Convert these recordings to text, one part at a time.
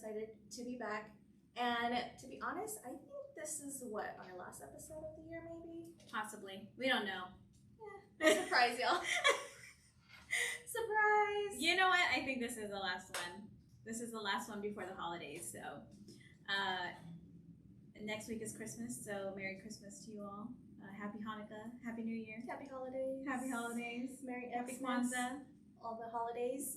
excited to be back. And to be honest, I think this is our last episode of the year, maybe? Possibly. We don't know. Yeah. Surprise, y'all. Surprise. You know what? I think this is the last one. This is the last one before the holidays. So, next week is Christmas. So, Merry Christmas to you all. Happy Hanukkah. Happy New Year. Happy holidays. Happy holidays. Merry Happy Xmas. Kwanzaa. All the holidays.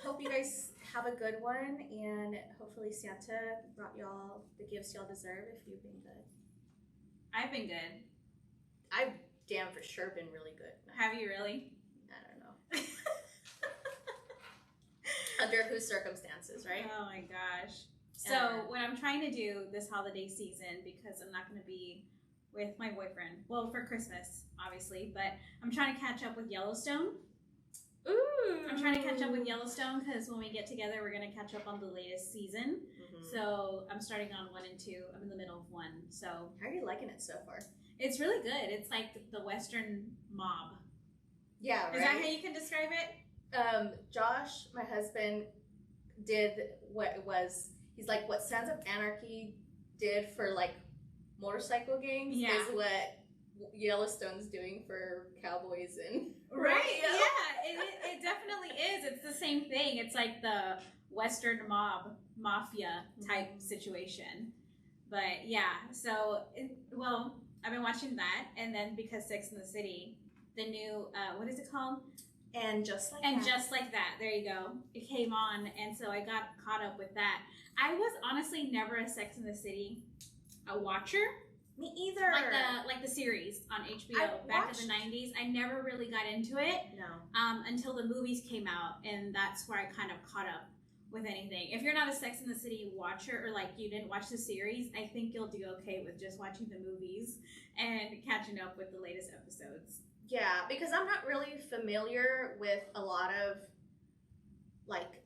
Hope you guys have a good one, and hopefully Santa brought y'all the gifts y'all deserve if you've been good. I've been good. I've damn for sure been really good. Have you really? I don't know. Under whose circumstances, right? Oh my gosh. So what I'm trying to do this holiday season, because I'm not going to be with my boyfriend, well, for Christmas, obviously, but I'm trying to catch up with Yellowstone. Ooh. I'm trying to catch up with Yellowstone because when we get together, we're going to catch up on the latest season. Mm-hmm. So I'm starting on 1 and 2. I'm in the middle of 1. So how are you liking it so far? It's really good. It's like the Western mob. Yeah, right? Is that how you can describe it? Josh, my husband, did what it was. He's like, what Sons of Anarchy did for like motorcycle gangs is what Yellowstone's doing for cowboys and right. Yeah, it definitely is. It's the same thing. It's like the Western mafia type situation. But yeah, so I've been watching that, and then because Sex and the City, the new what is it called? And Just Like and That. Just Like That. There you go. It came on, and so I got caught up with that. I was honestly never a Sex and the City watcher. Me either. Like the series on HBO back in the 90s. I never really got into it. No. Until the movies came out, and that's where I kind of caught up with anything. If you're not a Sex and the City watcher, or like you didn't watch the series, I think you'll do okay with just watching the movies and catching up with the latest episodes. Yeah, because I'm not really familiar with a lot of like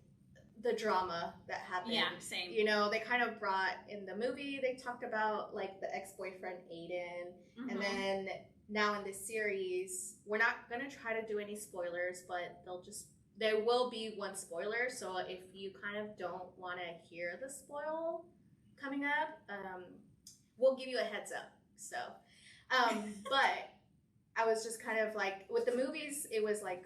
the drama that happened. Yeah, same. You know, they kind of brought in the movie, they talked about like the ex-boyfriend Aiden, and then now in this series, we're not gonna try to do any spoilers, but there will be one spoiler. So if you kind of don't want to hear the spoil coming up, we'll give you a heads up. So, but I was just kind of like, with the movies, it was like,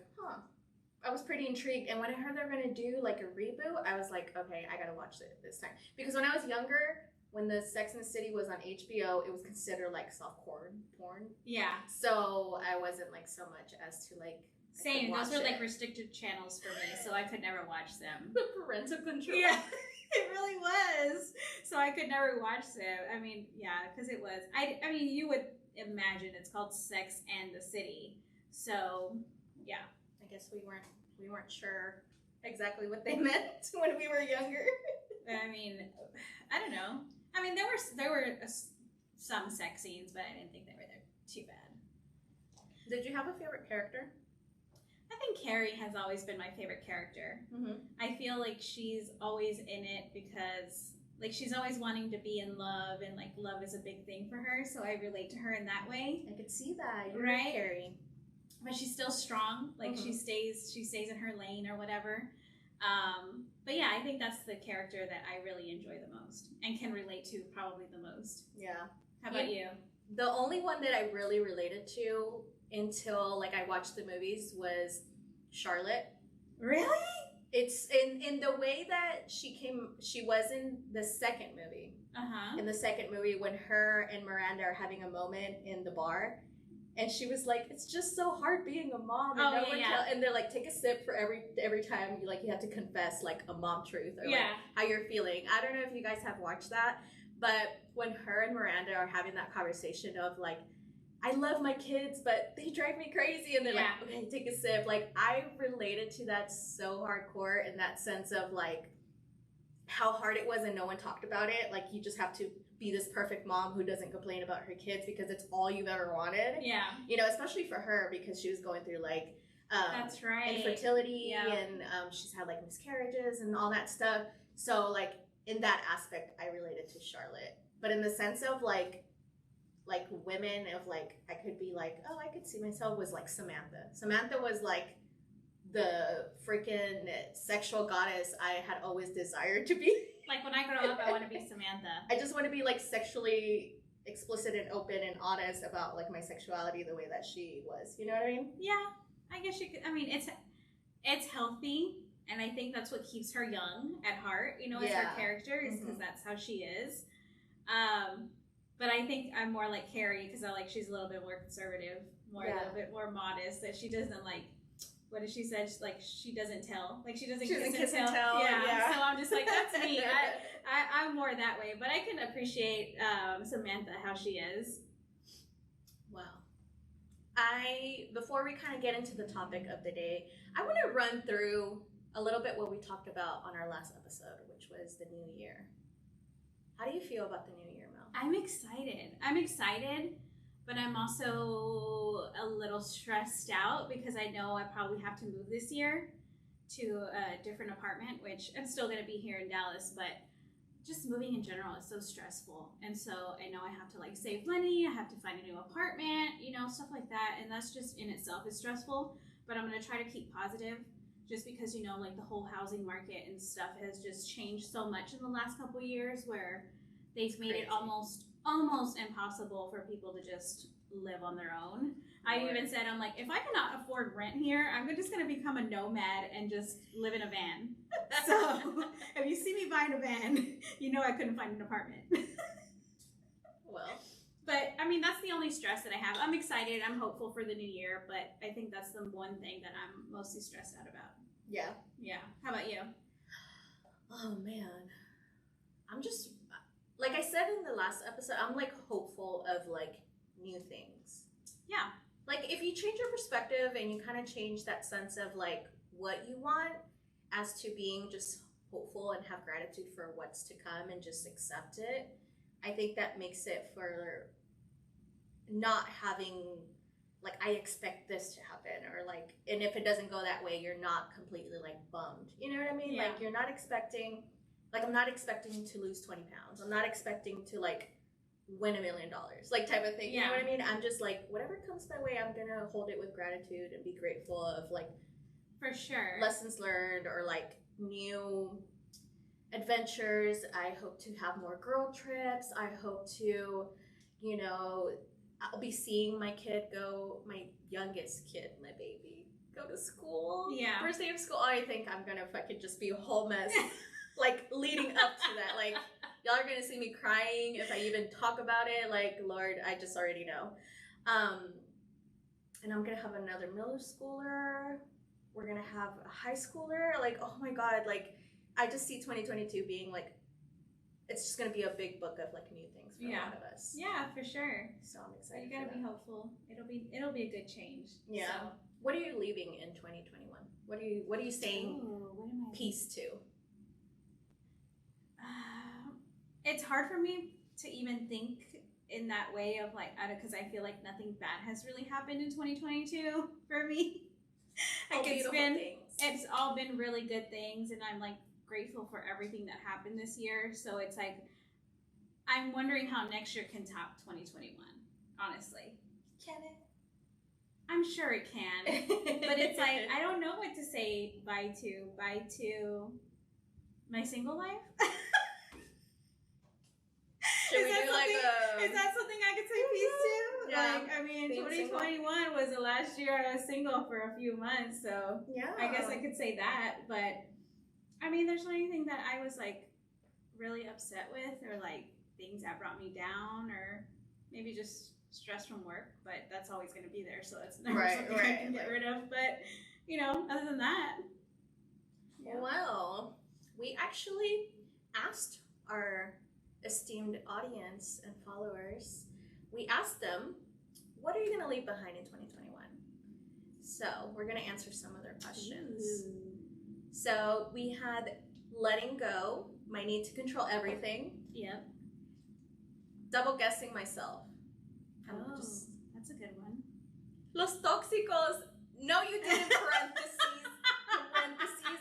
I was pretty intrigued. And when I heard they were going to do like a reboot, I was like, okay, I got to watch it this time. Because when I was younger, when the Sex and the City was on HBO, it was considered like soft porn. Yeah. So I wasn't like so much as to like, same. Those were like restricted channels for me, so I could never watch them. The parental control. Yeah, it really was. So I could never watch them. I mean, yeah, because it was. I mean, you would imagine it's called Sex and the City. So, yeah. I guess we weren't sure exactly what they meant when we were younger. I mean, I don't know. I mean, there were some sex scenes, but I didn't think they were too bad. Did you have a favorite character? I think Carrie has always been my favorite character. Mm-hmm. I feel like she's always in it because, like, she's always wanting to be in love, and like love is a big thing for her. So I relate to her in that way. I could see that. You're right, Carrie. But she's still strong. Like she stays in her lane or whatever. But yeah, I think that's the character that I really enjoy the most and can relate to probably the most. Yeah. How about you? The only one that I really related to until like I watched the movies was Charlotte. Really? It's in the way that she was in the second movie. In the second movie, when her and Miranda are having a moment in the bar, and she was like, "It's just so hard being a mom." And and they're like, "Take a sip for every time you have to confess like a mom truth or like how you're feeling." I don't know if you guys have watched that, but when her and Miranda are having that conversation of like, I love my kids, but they drive me crazy. And they're like, okay, take a sip. Like, I related to that so hardcore in that sense of like how hard it was and no one talked about it. Like, you just have to be this perfect mom who doesn't complain about her kids because it's all you've ever wanted. Yeah. You know, especially for her because she was going through like that's right. infertility and she's had like miscarriages and all that stuff. So like in that aspect, I related to Charlotte. But in the sense of like women of like, I could be like, oh, I could see myself, was like Samantha. Samantha was like the freaking sexual goddess I had always desired to be. Like when I grow up, I want to be Samantha. I just want to be like sexually explicit and open and honest about like my sexuality the way that she was. You know what I mean? Yeah, I guess you could. I mean, it's healthy, and I think that's what keeps her young at heart. You know, as her character is because that's how she is. But I think I'm more like Carrie because she's a little bit more conservative, a little bit more modest. That she doesn't like. What did she say? She doesn't tell. Like she doesn't kiss and tell. Yeah. So I'm just like, that's me. I'm more that way. But I can appreciate Samantha, how she is. Wow. Before we kind of get into the topic of the day, I want to run through a little bit what we talked about on our last episode, which was the new year. How do you feel about the new year, Mel? I'm excited. But I'm also a little stressed out because I know I probably have to move this year to a different apartment, which I'm still going to be here in Dallas, but just moving in general is so stressful. And so I know I have to like save money, I have to find a new apartment, you know, stuff like that. And that's just in itself is stressful, but I'm going to try to keep positive just because, you know, like the whole housing market and stuff has just changed so much in the last couple of years where they've made it almost impossible for people to just live on their own. I even said, I'm like, if I cannot afford rent here, I'm just going to become a nomad and just live in a van. So if you see me buying a van, you know I couldn't find an apartment. Well, but I mean, that's the only stress that I have. I'm excited. I'm hopeful for the new year, but I think that's the one thing that I'm mostly stressed out about. Yeah. Yeah. How about you? Oh man. I'm just, like I said in the last episode, I'm like hopeful of like new things. Yeah. Like if you change your perspective and you kind of change that sense of like what you want as to being just hopeful and have gratitude for what's to come and just accept it, I think that makes it for not having like, I expect this to happen, or like, and if it doesn't go that way, you're not completely like bummed. You know what I mean? Yeah. Like you're not expecting, like I'm not expecting to lose 20 pounds. I'm not expecting to like win $1 million, like type of thing. You know what I mean? I'm just like, whatever comes my way, I'm gonna hold it with gratitude and be grateful of like, for sure, lessons learned or like new adventures. I hope to have more girl trips. I hope to, you know, I'll be seeing my kid go, my youngest kid, my baby, go to school. Yeah. First day of school. I think I'm gonna fucking just be a whole mess. Like leading up to that, like y'all are gonna see me crying if I even talk about it. Like, Lord, I just already know. And I'm gonna have another middle schooler. We're gonna have a high schooler. Like, oh my God, like I just see 2022 being like, it's just gonna be a big book of like new things for a lot of us. Yeah, for sure. So I'm excited. You gotta be hopeful. It'll be a good change. Yeah. So. What are you leaving in 2021? What are you saying peace to? It's hard for me to even think in that way of like, because I feel like nothing bad has really happened in 2022 for me. Like it's all been really good things, and I'm like grateful for everything that happened this year. So it's like, I'm wondering how next year can top 2021, honestly. Can it? I'm sure it can. But it's like, I don't know what to say bye to my single life. Should we do like is that something I could say peace to? Yeah. Like, I mean, 2021 was the last year I was single for a few months, so yeah, I guess I could say that. But I mean, there's not anything that I was like really upset with, or like things that brought me down, or maybe just stress from work. But that's always going to be there, so it's never something I can get rid of. But you know, other than that, yeah. Well, we actually asked our esteemed audience and followers, we asked them, what are you going to leave behind in 2021? So we're going to answer some of their questions. Ooh. So we had letting go, my need to control everything. Yep. Double guessing myself. That's a good one. Los tóxicos. No, you didn't. Parentheses,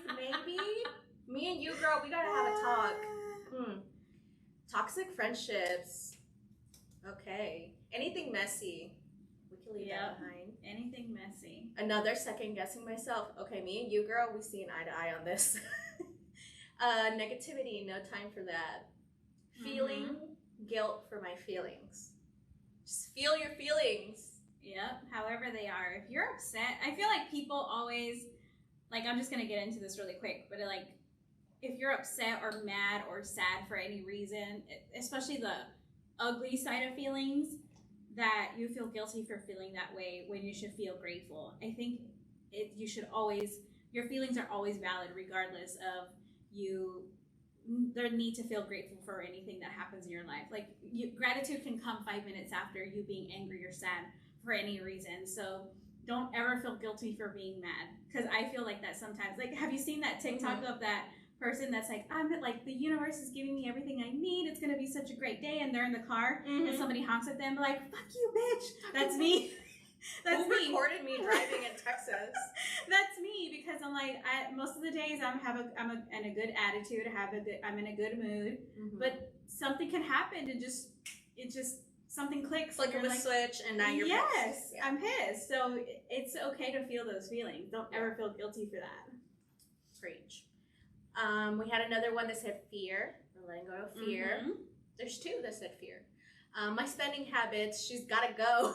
maybe. Me and you, girl, we got to have a talk. Toxic friendships. Okay. Anything messy. We can leave that behind. Anything messy. Another second guessing myself. Okay, me and you, girl, we see an eye to eye on this. Negativity, no time for that. Feeling guilt for my feelings. Just feel your feelings. Yep, however they are. If you're upset, I feel like people always, like, I'm just going to get into this really quick, but like, if you're upset or mad or sad for any reason, especially the ugly side of feelings, that you feel guilty for feeling that way when you should feel grateful. I think you should always, your feelings are always valid regardless of their need to feel grateful for anything that happens in your life. Like, gratitude can come 5 minutes after you being angry or sad for any reason. So don't ever feel guilty for being mad, because I feel like that sometimes. Like, have you seen that TikTok of that person that's like, I'm like, the universe is giving me everything I need, it's gonna be such a great day, and they're in the car and somebody honks at them like, fuck you, bitch. That's me. That's Who recorded me driving in Texas? That's me, because I'm like, most of the days I'm in a good attitude, I'm in a good mood, but something can happen and it just something clicks. Like a switch, and now you're pissed. Yeah. I'm pissed. So it's okay to feel those feelings. Don't ever feel guilty for that. Preach. We had another one that said fear. We're letting go of fear. There's two that said fear. My spending habits. She's gotta go.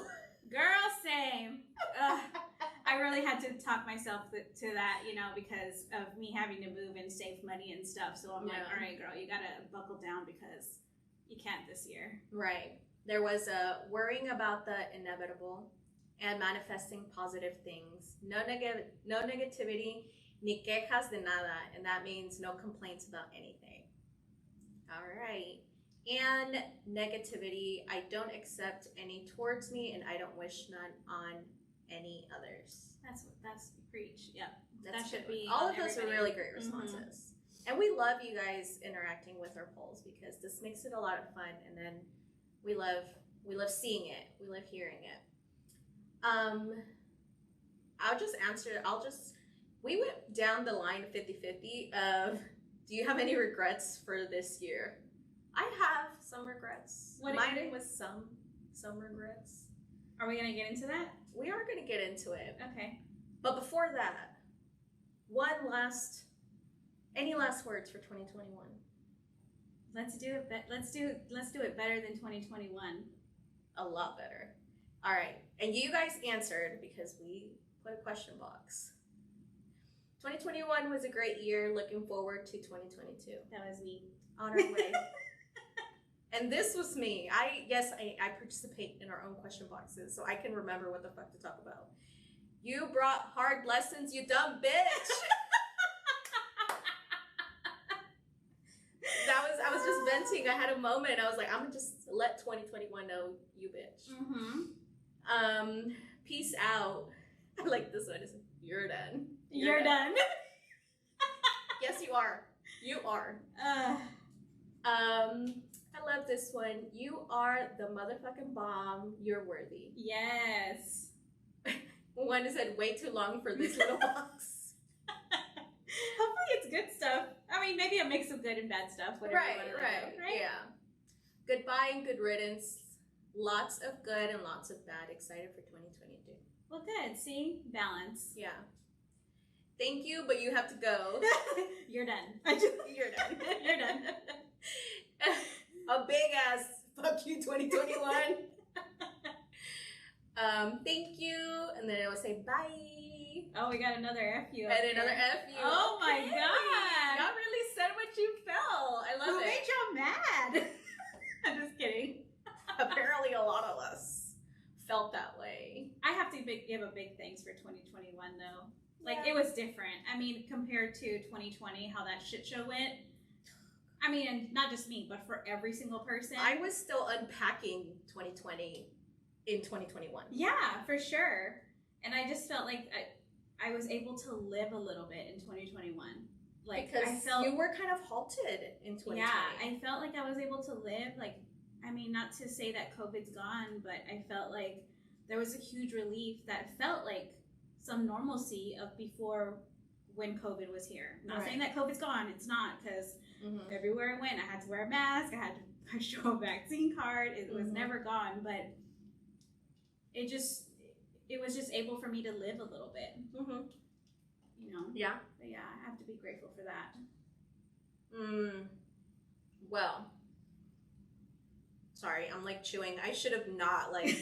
Girl, same. I really had to talk myself to that, because of me having to move and save money and stuff. So I'm like, all right, girl, you gotta buckle down because you can't this year. Right. There was a worrying about the inevitable and manifesting positive things. No negativity, ni quejas de nada. And that means no complaints about anything. All right. And negativity, I don't accept any towards me, and I don't wish none on any others. That's preach. Yep. That should be all of those are really great responses. And we love you guys interacting with our polls, because this makes it a lot of fun, and then we love seeing it. We love hearing it. We went down the line 50-50 of, do you have any regrets for this year? I have some regrets. Mine was some regrets. Are we going to get into that? We are going to get into it. Okay. But before that, any last words for 2021? Let's do it. Let's do it better than 2021. A lot better. All right. And you guys answered, because we put a question box. 2021 was a great year. Looking forward to 2022. That was me. On our way. And this was me. I participate in our own question boxes, so I can remember what the fuck to talk about. You brought hard lessons, you dumb bitch. I was just venting. I had a moment. I was like, I'm gonna just let 2021 know, you bitch. Peace out. I like this one. It's, you're done. You're done. Yes, you are. You are. I love this one. You are the motherfucking bomb. You're worthy. Yes. One said way too long for this little box. Hopefully it's good stuff. I mean, maybe a mix of good and bad stuff. Right. Yeah. Goodbye and good riddance. Lots of good and lots of bad. Excited for 2022. Well, good. See? Balance. Yeah. Thank you, but you have to go. You're done. You're done. You're done. A big ass fuck you 2021. Thank you, and then it will say bye. Oh, we got another F you. And another F you. Oh my god. Y'all really said what you felt. I love Who it. Who made y'all mad? I'm just kidding. Apparently a lot of us felt that way. I have to give a big thanks for 2021 though. Like, it was different. I mean, compared to 2020, how that shit show went. I mean, and not just me, but for every single person. I was still unpacking 2020 in 2021. Yeah, for sure. And I just felt like I was able to live a little bit in 2021. Like, because I felt, you were kind of halted in 2020. Yeah, I felt like I was able to live. Like, I mean, not to say that COVID's gone, but I felt like there was a huge relief that felt like some normalcy of before when COVID was here. Not saying that COVID's gone. It's not, because everywhere I went, I had to wear a mask. I had to show a vaccine card. It was never gone, but it was just able for me to live a little bit. You know? Yeah. But yeah, I have to be grateful for that. Well, sorry, I'm like chewing. I should have not like.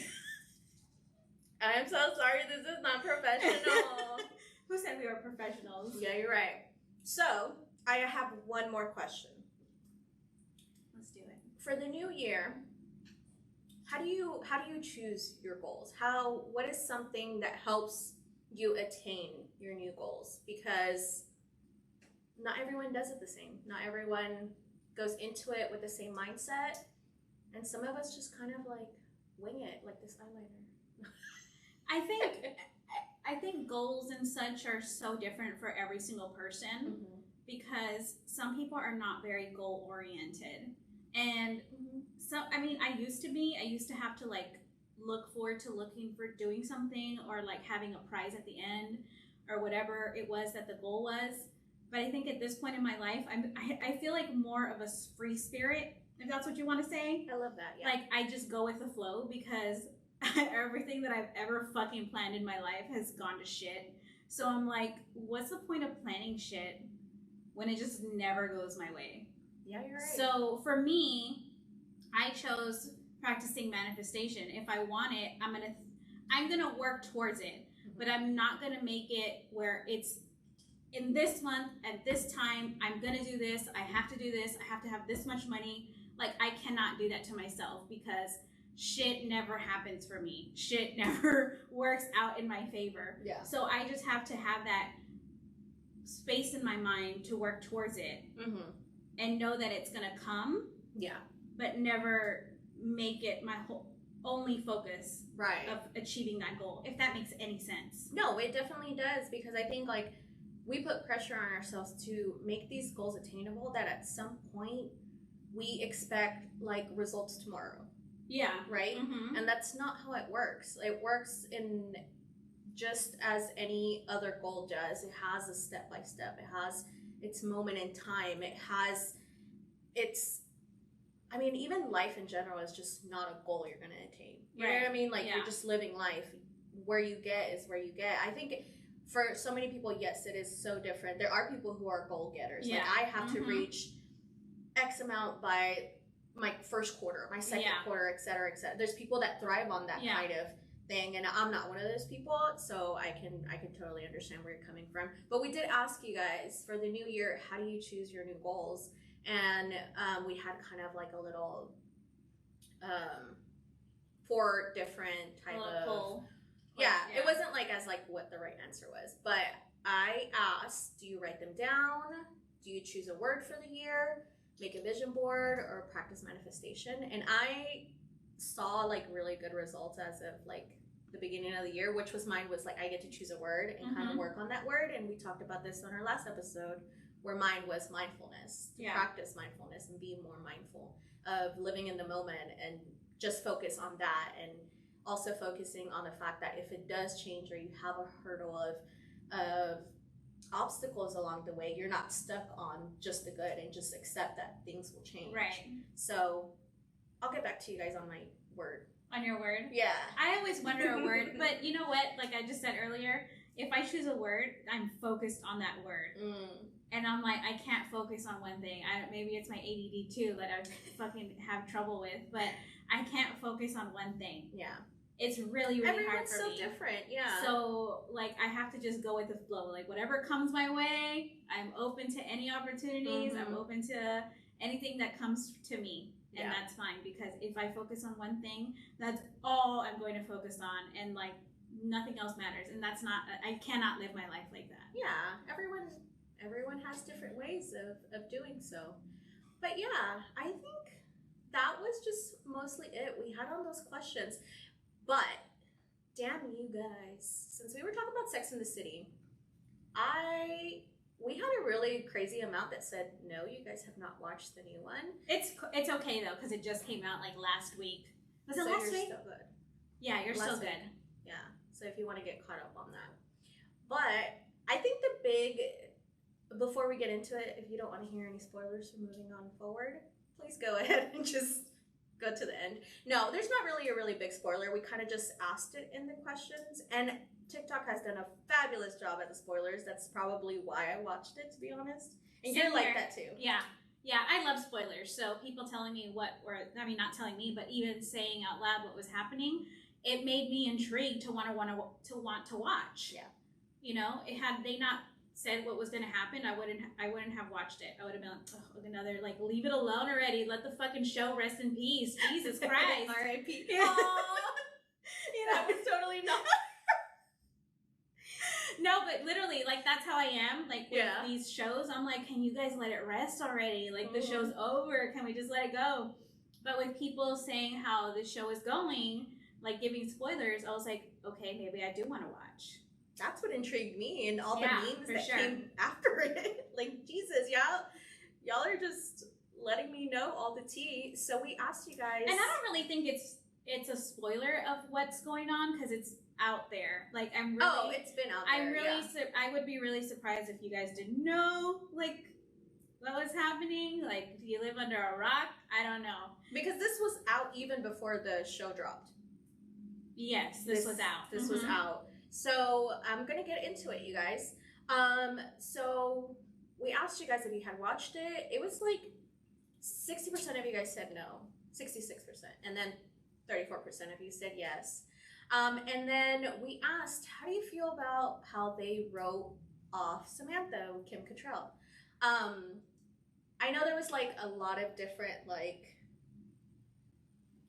I'm so sorry. This is not professional. Who said we were professionals? Yeah, you're right. So I have one more question. Let's do it. For the new year, how do you choose your goals? What is something that helps you attain your new goals? Because not everyone does it the same. Not everyone goes into it with the same mindset, and some of us just kind of like wing it, like this eyeliner. I think goals and such are so different for every single person, because some people are not very goal oriented. And so, I mean, I used to have to like look forward to looking for doing something, or like having a prize at the end, or whatever it was that the goal was. But I think at this point in my life, I feel like more of a free spirit, if that's what you want to say. I love that, yeah. Like, I just go with the flow, because everything that I've ever fucking planned in my life has gone to shit. So I'm like, what's the point of planning shit when it just never goes my way? Yeah, you're right. So for me, I chose practicing manifestation. If I want it, I'm gonna work towards it, but I'm not gonna make it where it's in this month at this time. I'm gonna do this. I have to do this. I have to have this much money. Like, I cannot do that to myself, because shit never happens for me. Shit never works out in my favor. Yeah. So I just have to have that space in my mind to work towards it, and know that it's gonna come. Yeah. But never make it my only focus of achieving that goal, if that makes any sense. No, it definitely does, because I think like we put pressure on ourselves to make these goals attainable, that at some point we expect like results tomorrow. Yeah. Right? And that's not how it works. It works in just as any other goal does. It has a step by step. It has its moment in time. It has I mean, even life in general is just not a goal you're going to attain. You know what I mean? Like, you're just living life. Where you get is where you get. I think for so many people, yes, it is so different. There are people who are goal getters. Yeah. Like, I have to reach X amount by my first quarter, my second quarter, et cetera, et cetera. There's people that thrive on that kind of thing, and I'm not one of those people, so I can totally understand where you're coming from. But we did ask you guys for the new year, how do you choose your new goals? And we had kind of like a little 4 different type of poll. Yeah, it wasn't like as like what the right answer was, but I asked, do you write them down? Do you choose a word for the year? Make a vision board, or practice manifestation? And I saw like really good results as of like the beginning of the year, which was mine was like I get to choose a word and kind of work on that word. And we talked about this on our last episode, where mine was mindfulness, to practice mindfulness and be more mindful of living in the moment, and just focus on that. And also focusing on the fact that if it does change, or you have a hurdle of obstacles along the way, you're not stuck on just the good, and just accept that things will change. Right. So I'll get back to you guys on my word. On your word? Yeah. I always wonder a word, but you know what? Like I just said earlier, if I choose a word, I'm focused on that word. And I'm like, I can't focus on one thing. Maybe it's my ADD too that I fucking have trouble with, but I can't focus on one thing. Yeah. It's really, really hard for me. Everyone's so different, yeah. So, like, I have to just go with the flow. Like, whatever comes my way, I'm open to any opportunities. I'm open to anything that comes to me. And that's fine, because if I focus on one thing, that's all I'm going to focus on. And, like, nothing else matters. And that's not, I cannot live my life like that. Yeah, everyone has different ways of doing so. But yeah, I think that was just mostly it. We had all those questions. But damn you guys, since we were talking about Sex in the City, we had a really crazy amount that said, no, you guys have not watched the new one. It's okay though, because it just came out like last week. Was it last week? Still good. Yeah, you're still good. Yeah, so if you want to get caught up on that. But I think before we get into it, if you don't want to hear any spoilers from moving on forward, please go ahead and just go to the end. No, there's not really a really big spoiler. We kind of just asked it in the questions, and TikTok has done a fabulous job at the spoilers. That's probably why I watched it, to be honest. And you're like that too. Yeah. Yeah, I love spoilers. So people telling me not telling me, but even saying out loud what was happening, it made me intrigued to want to watch. Yeah. You know, had they not said what was going to happen, I wouldn't have watched it. I would have been like, another, like, leave it alone already. Let the fucking show rest in peace. Jesus Christ. R.I.P. Yeah. You know, that was totally not. No, but literally, like, that's how I am. Like, with these shows, I'm like, can you guys let it rest already? Like, the show's over. Can we just let it go? But with people saying how the show is going, like, giving spoilers, I was like, okay, maybe I do want to watch. That's what intrigued me, and all the memes that came after it. Like, Jesus, y'all are just letting me know all the tea. So we asked you guys, and I don't really think it's a spoiler of what's going on, because it's out there. Like, I'm really, it's been out there. I'm really, I would be really surprised if you guys didn't know, like, what was happening. Like, do you live under a rock? I don't know. Because this was out even before the show dropped. Yes, this was out. This was out. So I'm gonna get into it, you guys. So we asked you guys if you had watched it. It was like 60% of you guys said no, 66%, and then 34% of you said yes. And then we asked, how do you feel about how they wrote off Samantha with Kim Cattrall? I know there was like a lot of different, like,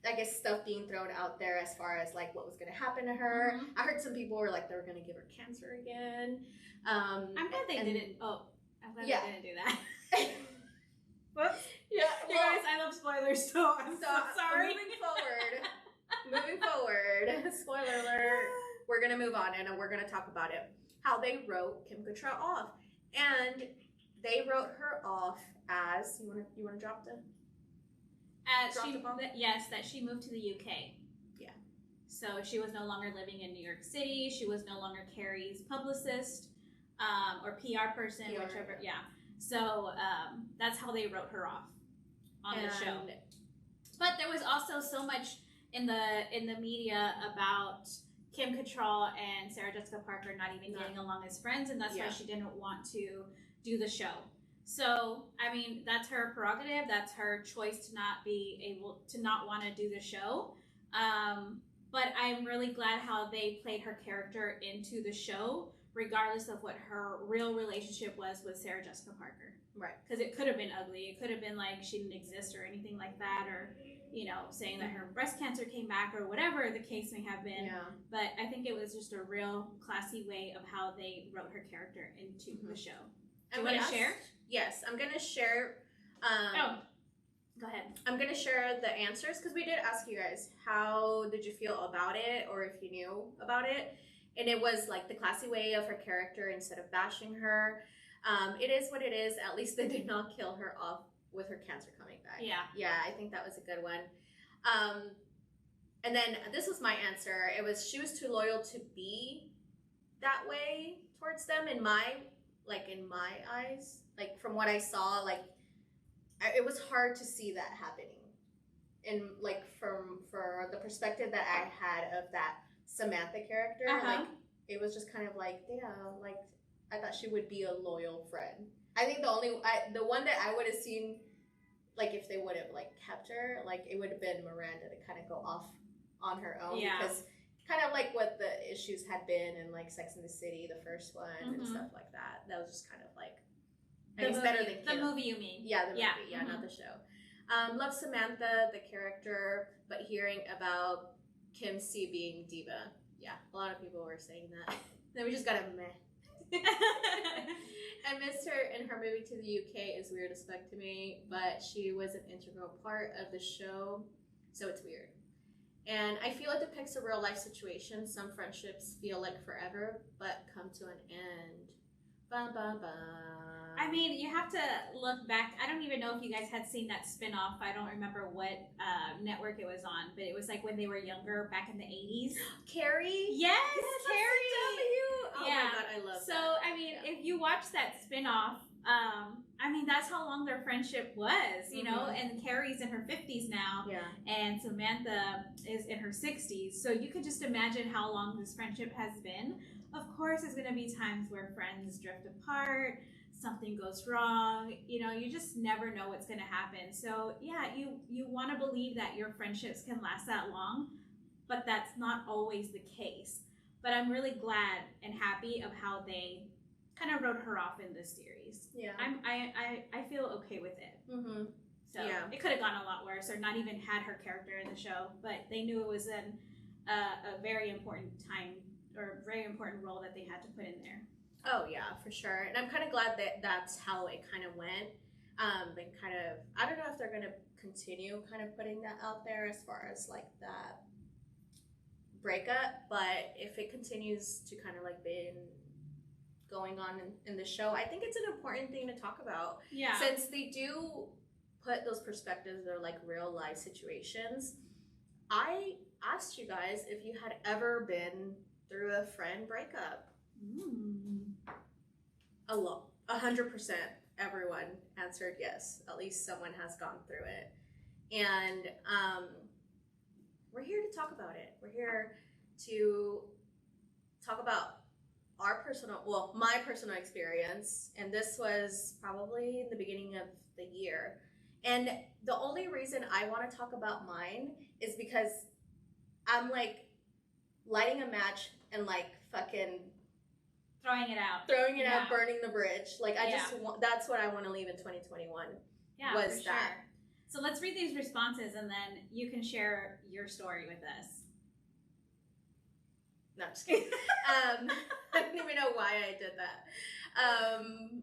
I guess, stuff being thrown out there as far as like what was going to happen to her. I heard some people were like they were going to give her cancer again. I'm glad they didn't. I'm glad they didn't do that. Whoops. Yeah, you guys, I love spoilers, so I'm so sorry. Moving forward, spoiler alert, we're going to move on and we're going to talk about it. How they wrote Kim Cattrall off. And they wrote her off as, you want to drop the... that she moved to the UK. Yeah. So she was no longer living in New York City. She was no longer Carrie's publicist or PR person, whichever. Yeah. So that's how they wrote her off on the show. But there was also so much in the media about Kim Cattrall and Sarah Jessica Parker not even getting along as friends, and that's why she didn't want to do the show. So, I mean, that's her prerogative. That's her choice to not want to do the show. But I'm really glad how they played her character into the show, regardless of what her real relationship was with Sarah Jessica Parker. Right. Because it could have been ugly. It could have been like she didn't exist or anything like that, or, you know, saying that her breast cancer came back or whatever the case may have been. Yeah. But I think it was just a real classy way of how they wrote her character into the show. Do you want to share? Yes, I'm going to share. Go ahead. I'm going to share the answers because we did ask you guys, how did you feel about it, or if you knew about it? And it was like the classy way of her character instead of bashing her. It is what it is. At least they did not kill her off with her cancer coming back. Yeah. Yeah, I think that was a good one. And then this was my answer. It was, she was too loyal to be that way towards them in my eyes. Like, from what I saw, like, it was hard to see that happening. And, like, for the perspective that I had of that Samantha character, like, it was just kind of like, damn, like, I thought she would be a loyal friend. I think the one that I would have seen, like, if they would have, like, kept her, like, it would have been Miranda to kind of go off on her own. Yeah. Because kind of like what the issues had been in, like, Sex and the City, the first one, and stuff like that. That was just kind of like, I guess better than Kim. The movie, you mean? Yeah, the movie. Yeah, not the show. Love Samantha, the character, but hearing about Kim C being diva. Yeah, a lot of people were saying that. Then we just got a meh. I missed her in her movie to the UK is weird as fuck to me, but she was an integral part of the show, so it's weird. And I feel it depicts a real life situation. Some friendships feel like forever, but come to an end. Bum, bum, bum. I mean, you have to look back. I don't even know if you guys had seen that spinoff. I don't remember what network it was on, but it was like when they were younger, back in the 80s. Carrie? Yes, Carrie. Oh my god, I love that. So, I mean, if you watch that spinoff, I mean, that's how long their friendship was, you know, and Carrie's in her 50s now, and Samantha is in her 60s. So you could just imagine how long this friendship has been. Of course, there's going to be times where friends drift apart. something goes wrong. You know, you just never know what's going to happen. So yeah, you want to believe that your friendships can last that long, but that's not always the case. But I'm really glad and happy of how they kind of wrote her off in this series. Yeah. I feel okay with it. Mm-hmm. So it could have gone a lot worse or not even had her character in the show, but they knew it was a very important time or very important role that they had to put in there. Oh yeah, for sure. And I'm kind of glad that that's how it kind of went. And kind of, I don't know if they're going to continue kind of putting that out there as far as like that breakup, but if it continues to kind of like be going on in the show, I think it's an important thing to talk about. Yeah. Since they do put those perspectives or like real life situations. I asked you guys if you had ever been through a friend breakup. 100% everyone answered yes. At least someone has gone through it. And we're here to talk about it. We're here to talk about my personal experience. And this was probably in the beginning of the year. And the only reason I want to talk about mine is because I'm like lighting a match and like fucking throwing it out, burning the bridge. Like I just want, that's what I want to leave in 2021. Yeah, was for that. Sure. So let's read these responses and then you can share your story with us. No, I'm just kidding. I don't even know why I did that.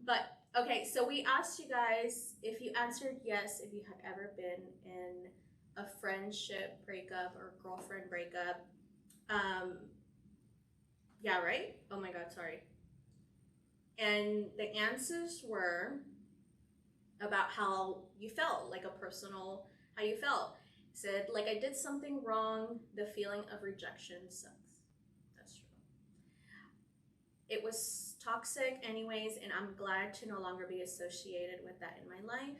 But okay, so we asked you guys if you answered yes, if you had ever been in a friendship breakup or girlfriend breakup. Yeah, right? Oh my God, sorry. And the answers were about how you felt, like how you felt. It said, like, I did something wrong. The feeling of rejection sucks. That's true. It was toxic anyways, and I'm glad to no longer be associated with that in my life.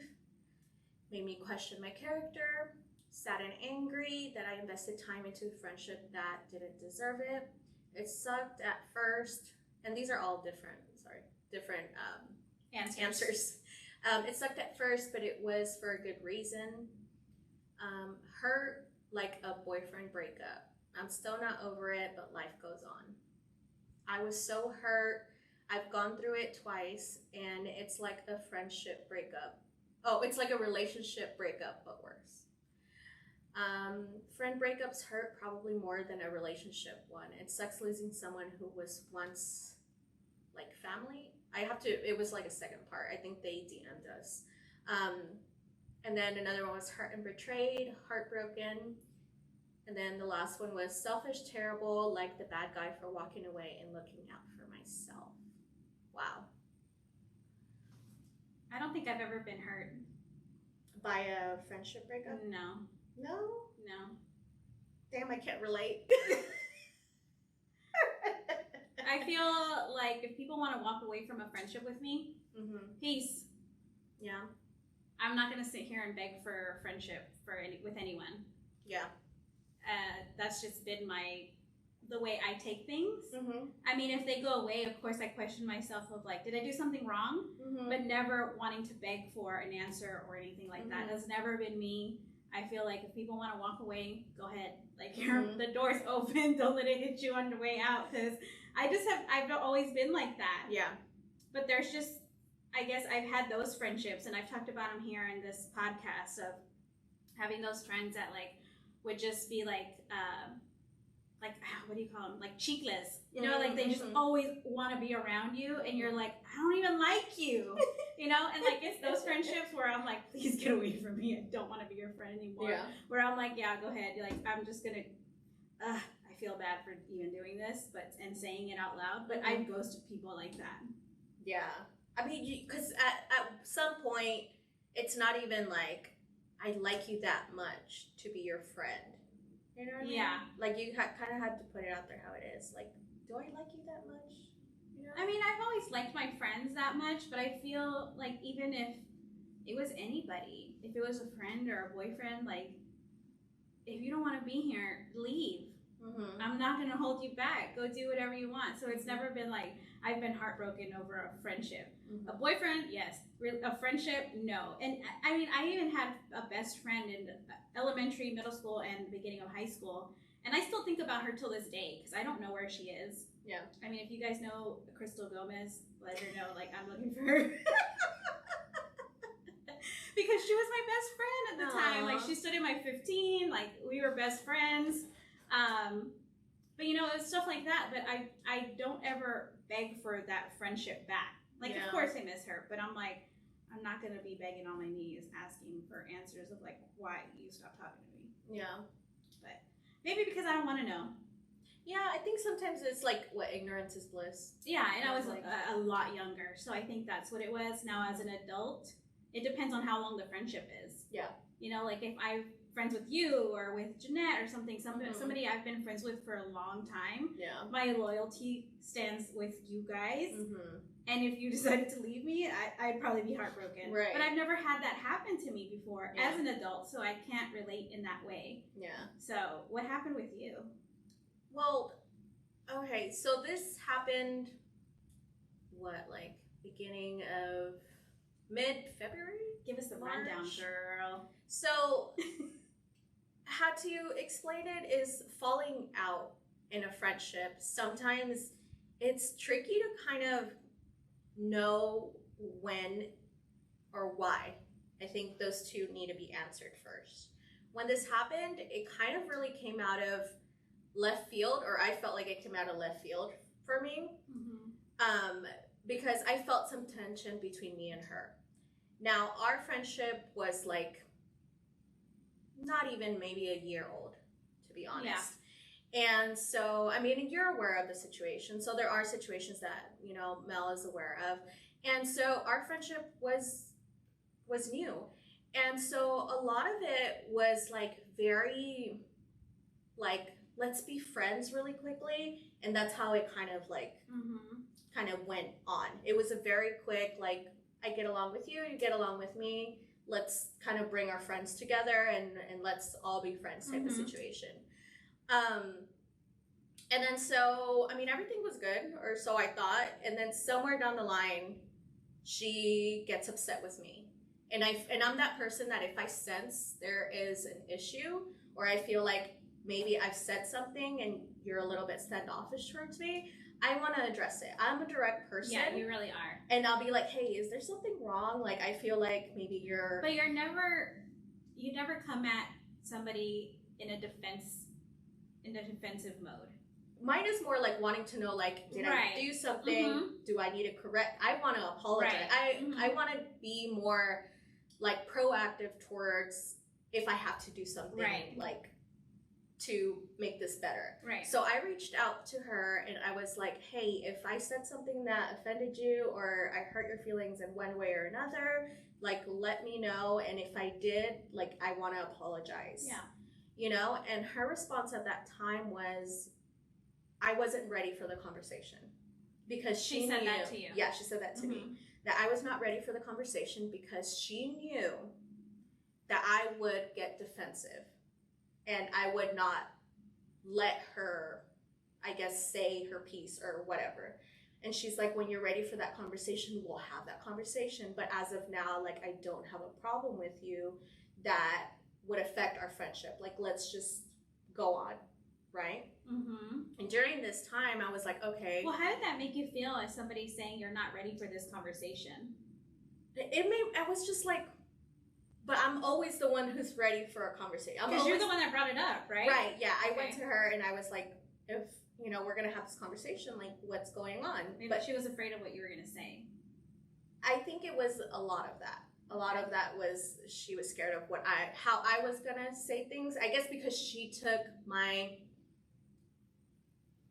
Made me question my character. Sad and angry that I invested time into a friendship that didn't deserve it. It sucked at first, and these are all different answers. It sucked at first, but it was for a good reason. Hurt like a boyfriend breakup. I'm still not over it, but life goes on. I was so hurt. I've gone through it twice, and it's like a friendship breakup. Oh, it's like a relationship breakup, but worse. Friend breakups hurt probably more than a relationship one. It sucks losing someone who was once like family. It was like a second part. I think they DM'd us. And then another one was hurt and betrayed, heartbroken. And then the last one was selfish, terrible, like the bad guy for walking away and looking out for myself. Wow. I don't think I've ever been hurt. By a friendship breakup? No. No? No. Damn, I can't relate. I feel like if people want to walk away from a friendship with me, peace. Yeah. I'm not going to sit here and beg for friendship with anyone. Yeah. That's just been the way I take things. I mean, if they go away, of course, I question myself of like, did I do something wrong? But never wanting to beg for an answer or anything like that. Has never been me. I feel like if people want to walk away, go ahead. Like the door's open. Don't let it hit you on the way out. Because I've always been like that. Yeah. But there's just, I guess I've had those friendships, and I've talked about them here in this podcast of having those friends that like would just be like what do you call them? Like cheekless. You know, like they just always want to be around you, and you're like, I don't even like you. You know, and like it's those friendships where I'm like, please get away from me. I don't want to be your friend anymore. Yeah. Where I'm like, yeah, go ahead. You're like, I'm just gonna. I feel bad for even doing this, and saying it out loud. But I've ghosted people like that. Yeah, I mean, because at some point, it's not even like I like you that much to be your friend. You know what I mean? Yeah. Like you kind of have to put it out there how it is. Like, do I like you that much? You know? I mean, I've always liked my friends that much, but I feel like even if it was anybody, if it was a friend or a boyfriend, like if you don't want to be here, leave. I'm not going to hold you back. Go do whatever you want. So it's never been like, I've been heartbroken over a friendship. A boyfriend, yes. A friendship, no. And I mean, I even had a best friend in elementary, middle school, and the beginning of high school. And I still think about her till this day because I don't know where she is. Yeah. I mean, if you guys know Crystal Gomez, let her know, like, I'm looking for her. Because she was my best friend at the time. Like, she stood in my 15. Like, we were best friends. But, you know, it was stuff like that. But I don't ever beg for that friendship back. Like, of course I miss her. But I'm like, I'm not going to be begging on my knees asking for answers of, like, why you stopped talking to me. Yeah. But maybe because I don't want to know. Yeah, I think sometimes it's like, what, ignorance is bliss. Yeah, and I was like a lot younger. So I think that's what it was. Now, as an adult, it depends on how long the friendship is. Yeah. You know, like if I'm friends with you or with Jeanette or something, somebody I've been friends with for a long time, my loyalty stands with you guys. And if you decided to leave me, I'd probably be heartbroken. Right. But I've never had that happen to me before as an adult, so I can't relate in that way. Yeah. So what happened with you? Well, okay, so this happened, what, like beginning of mid-February? Give us the rundown, girl. So, how to explain it is falling out in a friendship. Sometimes it's tricky to kind of know when or why. I think those two need to be answered first. When this happened, it kind of really came out of left field, or I felt like it came out of left field for me. Because I felt some tension between me and her. Now, our friendship was like not even maybe a year old, to be honest. Yeah. And so, I mean, you're aware of the situation. So there are situations that, you know, Mel is aware of. And so our friendship was new. And so a lot of it was like very like, let's be friends really quickly. And that's how it kind of like kind of went on. It was a very quick, like, I get along with you, you get along with me. Let's kind of bring our friends together and let's all be friends type of situation. And then so, I mean, everything was good, or so I thought. And then somewhere down the line, she gets upset with me. And I'm that person that if I sense there is an issue, or I feel like maybe I've said something and you're a little bit standoffish towards me, I want to address it. I'm a direct person. Yeah, you really are. And I'll be like, hey, is there something wrong? Like, I feel like maybe you're... But you never come at somebody in a defensive mode. Mine is more like wanting to know, like, did I do something? Do I need to correct? I want to apologize. I want to be more, like, proactive towards if I have to do something, like, to make this better. So I reached out to her and I was like, hey, if I said something that offended you or I hurt your feelings in one way or another, like, let me know. And if I did, like, I want to apologize. Yeah. You know? And her response at that time was, I wasn't ready for the conversation. Because she said knew, that to you. Yeah, she said that to me. That I was not ready for the conversation because she knew that I would get defensive. And I would not let her, I guess, say her piece or whatever. And she's like, when you're ready for that conversation, we'll have that conversation. But as of now, like, I don't have a problem with you that would affect our friendship. Like, let's just go on, right? And during this time, I was like, okay. Well, how did that make you feel as somebody saying you're not ready for this conversation? I was just like, but I'm always the one who's ready for a conversation. Because you're the one that brought it up, right? Right, yeah. I went to her and I was like, if, you know, we're going to have this conversation, like, what's going on? But she was afraid of what you were going to say. I think it was a lot of that. A lot of that was she was scared of how I was going to say things. I guess because she took my,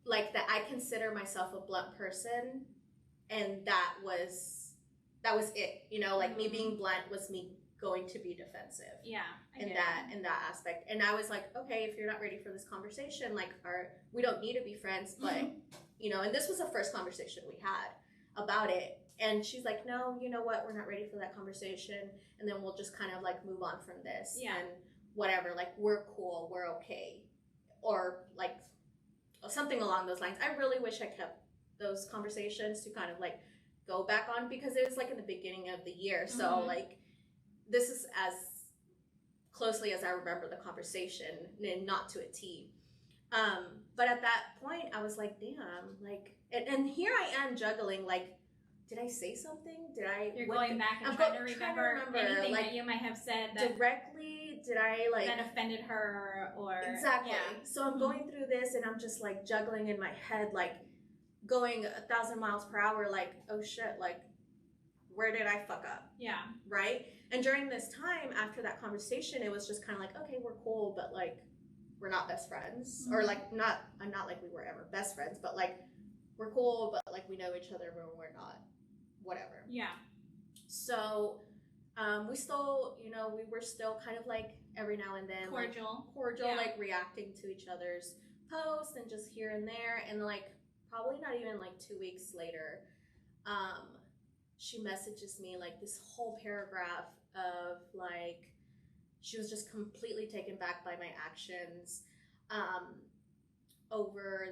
like, that I consider myself a blunt person. And that was it. You know, like, me being blunt was me going to be defensive. Yeah. In that aspect. And I was like, okay, if you're not ready for this conversation, like, we don't need to be friends, but you know, and this was the first conversation we had about it. And she's like, no, you know what, we're not ready for that conversation, and then we'll just kind of like move on from this. And whatever, like, we're cool, we're okay. Or like, something along those lines. I really wish I kept those conversations to kind of like go back on, because it was like in the beginning of the year. So like this is as closely as I remember the conversation, and not to a T. But at that point I was like, damn, like, and here I am juggling, like, did I say something? You're going back and trying to remember anything like, that you might have said that directly. Did I like that offended her or exactly? Yeah. So I'm going through this, and I'm just like juggling in my head, like going 1,000 miles per hour, like, oh shit, like, where did I fuck up? Yeah. Right. And during this time after that conversation, it was just kind of like, okay, we're cool, but like we're not best friends, or like not like we were ever best friends, but like we're cool, but like we know each other when we're not. Whatever. Yeah. So, we still, you know, we were still kind of like every now and then cordial, yeah. Like reacting to each other's posts and just here and there. And like probably not even like 2 weeks later, she messages me like this whole paragraph of like, she was just completely taken back by my actions, over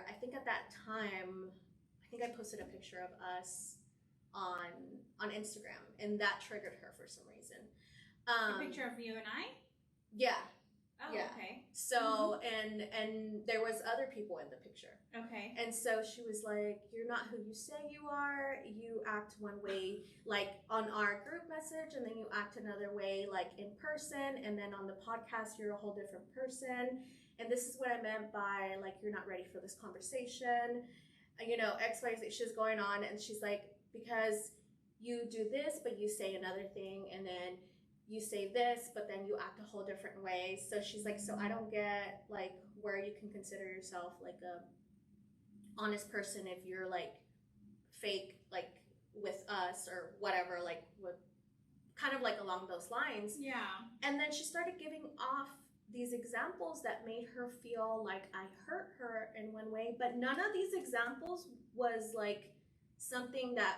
I think at that time, I think I posted a picture of us on Instagram, and that triggered her for some reason. A picture of you and I? Yeah. Oh, yeah. Okay. So, and there was other people in the picture. Okay. And so she was like, you're not who you say you are. You act one way, like on our group message, and then you act another way, like in person, and then on the podcast, you're a whole different person. And this is what I meant by, like, you're not ready for this conversation. You know, X, Y, Z, she's going on, and she's like, because you do this, but you say another thing, and then you say this, but then you act a whole different way. So she's like, so I don't get, like, where you can consider yourself, like, a honest person if you're, like, fake, like, with us or whatever, like, with kind of, like, along those lines. Yeah. And then she started giving off these examples that made her feel like I hurt her in one way, but none of these examples was like something that,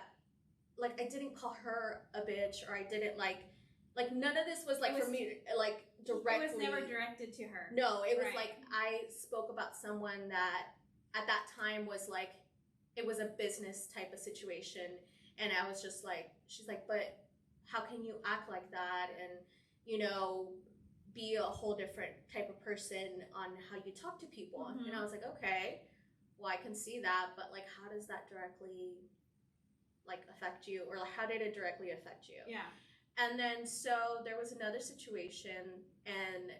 like, I didn't call her a bitch, or I didn't like none of this was like for me, like directly. It was never directed to her. No, it was like I spoke about someone that at that time was like, it was a business type of situation, and I was just like, she's like, but how can you act like that, and you know, be a whole different type of person on how you talk to people. And I was like, okay, well, I can see that, but like, how does that directly like affect you, or like, how did it directly affect you? Yeah. And then so there was another situation, and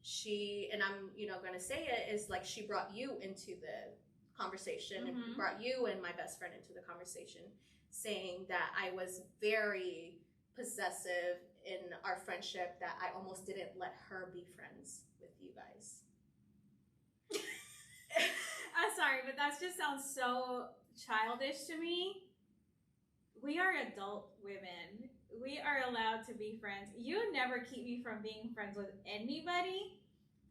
she, and I'm, you know, gonna say it, is like, she brought you into the conversation, and brought you and my best friend into the conversation, saying that I was very possessive in our friendship, that I almost didn't let her be friends with you guys. I'm sorry, but that just sounds so childish to me. We are adult women. We are allowed to be friends. You never keep me from being friends with anybody.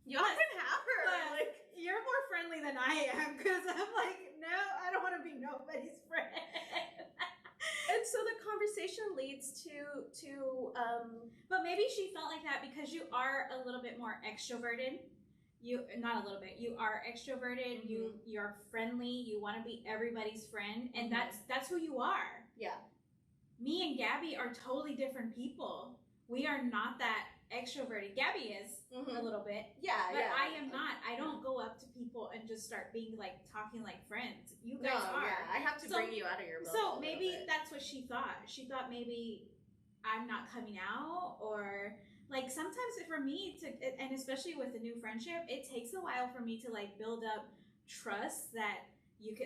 You often have her. Like, you're more friendly than I am, because I'm like, no, I don't want to be nobody's friend. And so the conversation leads to but maybe she felt like that because you are a little bit more extroverted. You, not a little bit, you are extroverted. You're friendly. You want to be everybody's friend, and that's who you are. Yeah. Me and Gabby are totally different people. We are not that extroverted. Gabby is a little bit. Yeah, but I am not. I don't go up to people and just start being like, talking like friends. You guys are. Yeah, I have to bring you out of your bubble. So maybe that's what she thought. She thought maybe I'm not coming out, or like sometimes for me to, and especially with a new friendship, it takes a while for me to like build up trust that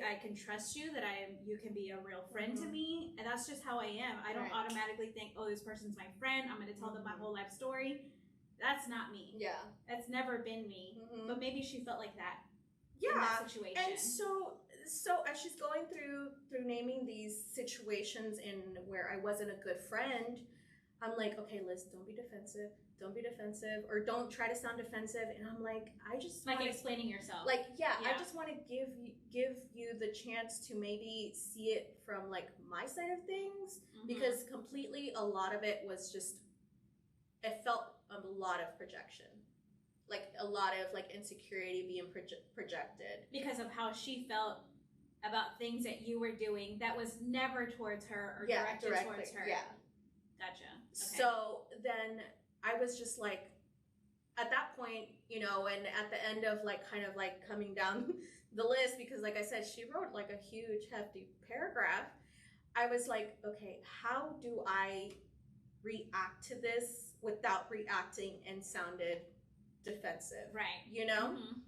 I can trust you, that you can be a real friend to me, and that's just how I am. I don't automatically think, oh, this person's my friend, I'm going to tell them my whole life story. That's not me. Yeah. That's never been me. But maybe she felt like that. Yeah. In that situation. And so as she's going through naming these situations in where I wasn't a good friend, I'm like, okay, Liz, don't be defensive. Don't be defensive, or don't try to sound defensive. And I'm like, I just like explaining yourself. Like, yeah, I just want to give you the chance to maybe see it from like my side of things, because completely a lot of it was just, it felt a lot of projection. like a lot of like insecurity being projected because of how she felt about things that you were doing that was never towards her or directed towards her. Yeah. Gotcha. Okay. So then I was just like, at that point, you know, and at the end of like kind of like coming down the list, because like I said, she wrote like a huge hefty paragraph. I was like, okay, how do I react to this without reacting and sounded defensive? Right. You know? Mm-hmm.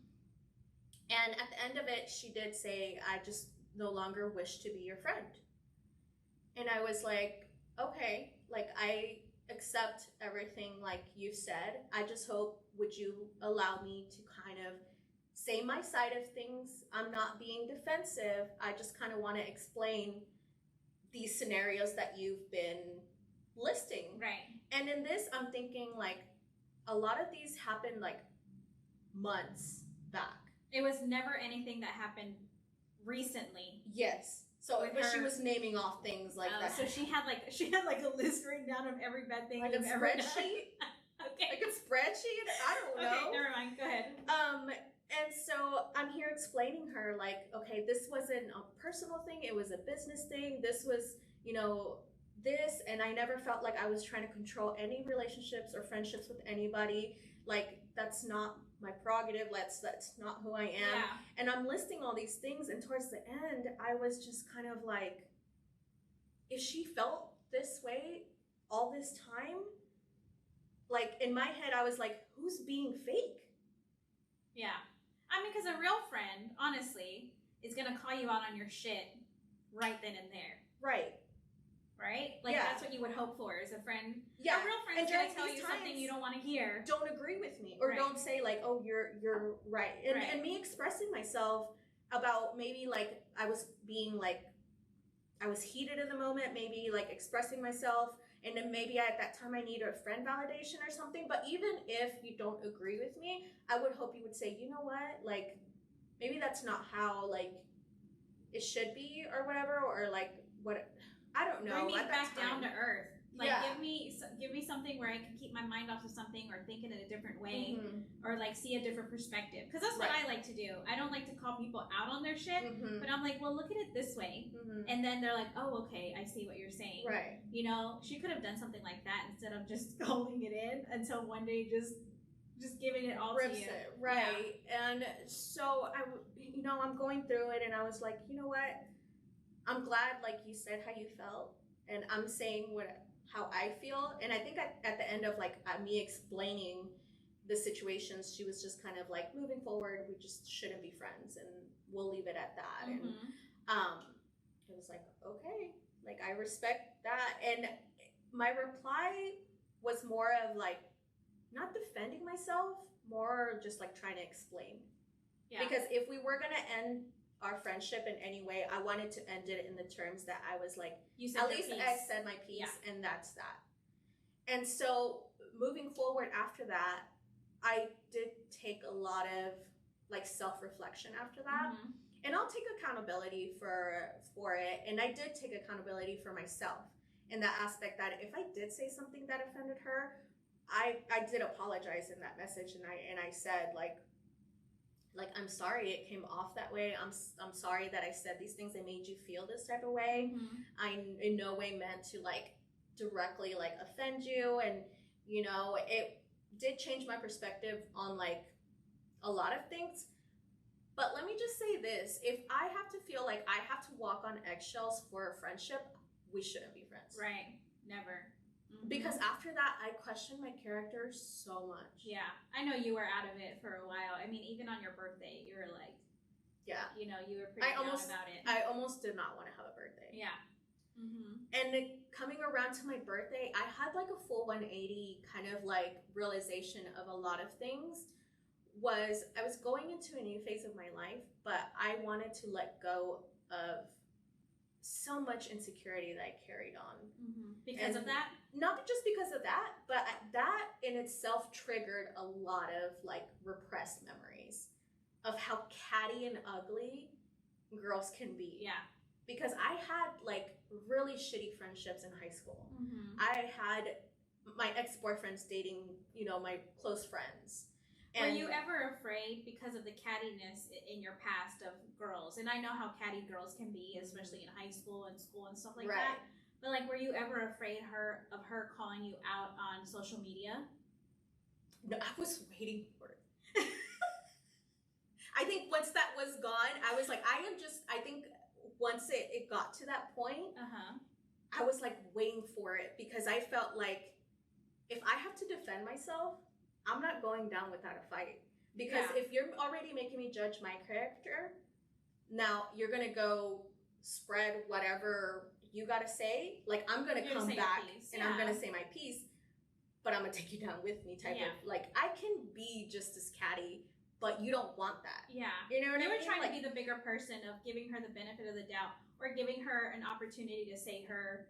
And at the end of it, she did say, I just no longer wish to be your friend. And I was like, okay, like I accept everything like you've said. I just hope, would you allow me to kind of say my side of things? I'm not being defensive. I just kind of want to explain these scenarios that you've been listing. Right. And in this, I'm thinking like a lot of these happened like months back. It was never anything that happened recently. Yes. So, but she was naming off things like that. So she had like a list written down of every bad thing. Like a spreadsheet. Okay. Like a spreadsheet. I don't know. Okay, never mind. Go ahead. And so I'm here explaining her like, okay, this wasn't a personal thing. It was a business thing. This was, you know, this, and I never felt like I was trying to control any relationships or friendships with anybody. Like that's not my prerogative. That's not who I am. Yeah. And I'm listing all these things, and towards the end, I was just kind of like, if she felt this way all this time, like in my head, I was like, who's being fake? Yeah. I mean, because a real friend, honestly, is going to call you out on your shit right then and there. Right. Right? Like, that's what you would hope for, is a friend. Yeah. A real friend is going to tell you something you don't want to hear. Don't agree with me. Or don't say, like, oh, you're right. And me expressing myself about maybe, like, I was being, like, I was heated in the moment, maybe, like, expressing myself. And then maybe at that time I need a friend validation or something. But even if you don't agree with me, I would hope you would say, you know what? Like, maybe that's not how, like, it should be or whatever. Or, like, what... I don't know. Bring me back down to earth. Like, give me something where I can keep my mind off of something or think in a different way, or like see a different perspective. Because that's what I like to do. I don't like to call people out on their shit, but I'm like, well, look at it this way, and then they're like, oh, okay, I see what you're saying. Right. You know, she could have done something like that instead of just holding it in until one day just giving it all to you. It, right. Yeah. And so I'm going through it, and I was like, you know what? I'm glad, like you said, how you felt, and I'm saying how I feel. And I think at the end of like me explaining the situations, she was just kind of like, moving forward, we just shouldn't be friends, and we'll leave it at that. And it was like, okay, like I respect that. And my reply was more of like not defending myself, more just like trying to explain. Yeah. Because if we were gonna end our friendship in any way, I wanted to end it in the terms that I was like, at least I said my piece, and that's that. And so moving forward after that, I did take a lot of like self-reflection after that. And I'll take accountability for it. And I did take accountability for myself in that aspect, that if I did say something that offended her, I did apologize in that message, and I said like I'm sorry it came off that way. I'm sorry that I said these things that made you feel this type of way. I in no way meant to like directly like offend you, and you know, it did change my perspective on like a lot of things. But let me just say this, if I have to feel like I have to walk on eggshells for a friendship, we shouldn't be friends. Right. Never. Because after that, I questioned my character so much. Yeah. I know you were out of it for a while. I mean, even on your birthday, you were like, you know, you were pretty down about it. I almost did not want to have a birthday. Yeah. And coming around to my birthday, I had like a full 180 kind of like realization of a lot of things. I was going into a new phase of my life, but I wanted to let go of so much insecurity that I carried on. Because of that? Not just because of that, but that in itself triggered a lot of like repressed memories of how catty and ugly girls can be. Yeah. Because I had like really shitty friendships in high school. I had my ex-boyfriends dating, you know, my close friends. Were you ever afraid because of the cattiness in your past of girls? And I know how catty girls can be, especially in high school and school and stuff like that. But like, were you ever afraid of her calling you out on social media? No, I was waiting for it. I think once that was gone, I was like, I think once it got to that point, I was like waiting for it, because I felt like if I have to defend myself, I'm not going down without a fight. Because if you're already making me judge my character, now you're going to go spread whatever you got to say. Like, I'm going to come back and I'm going to say my piece, but I'm going to take you down with me type of, like, I can be just as catty, but you don't want that. Yeah. You know what I mean? You were trying to be the bigger person of giving her the benefit of the doubt, or giving her an opportunity to say her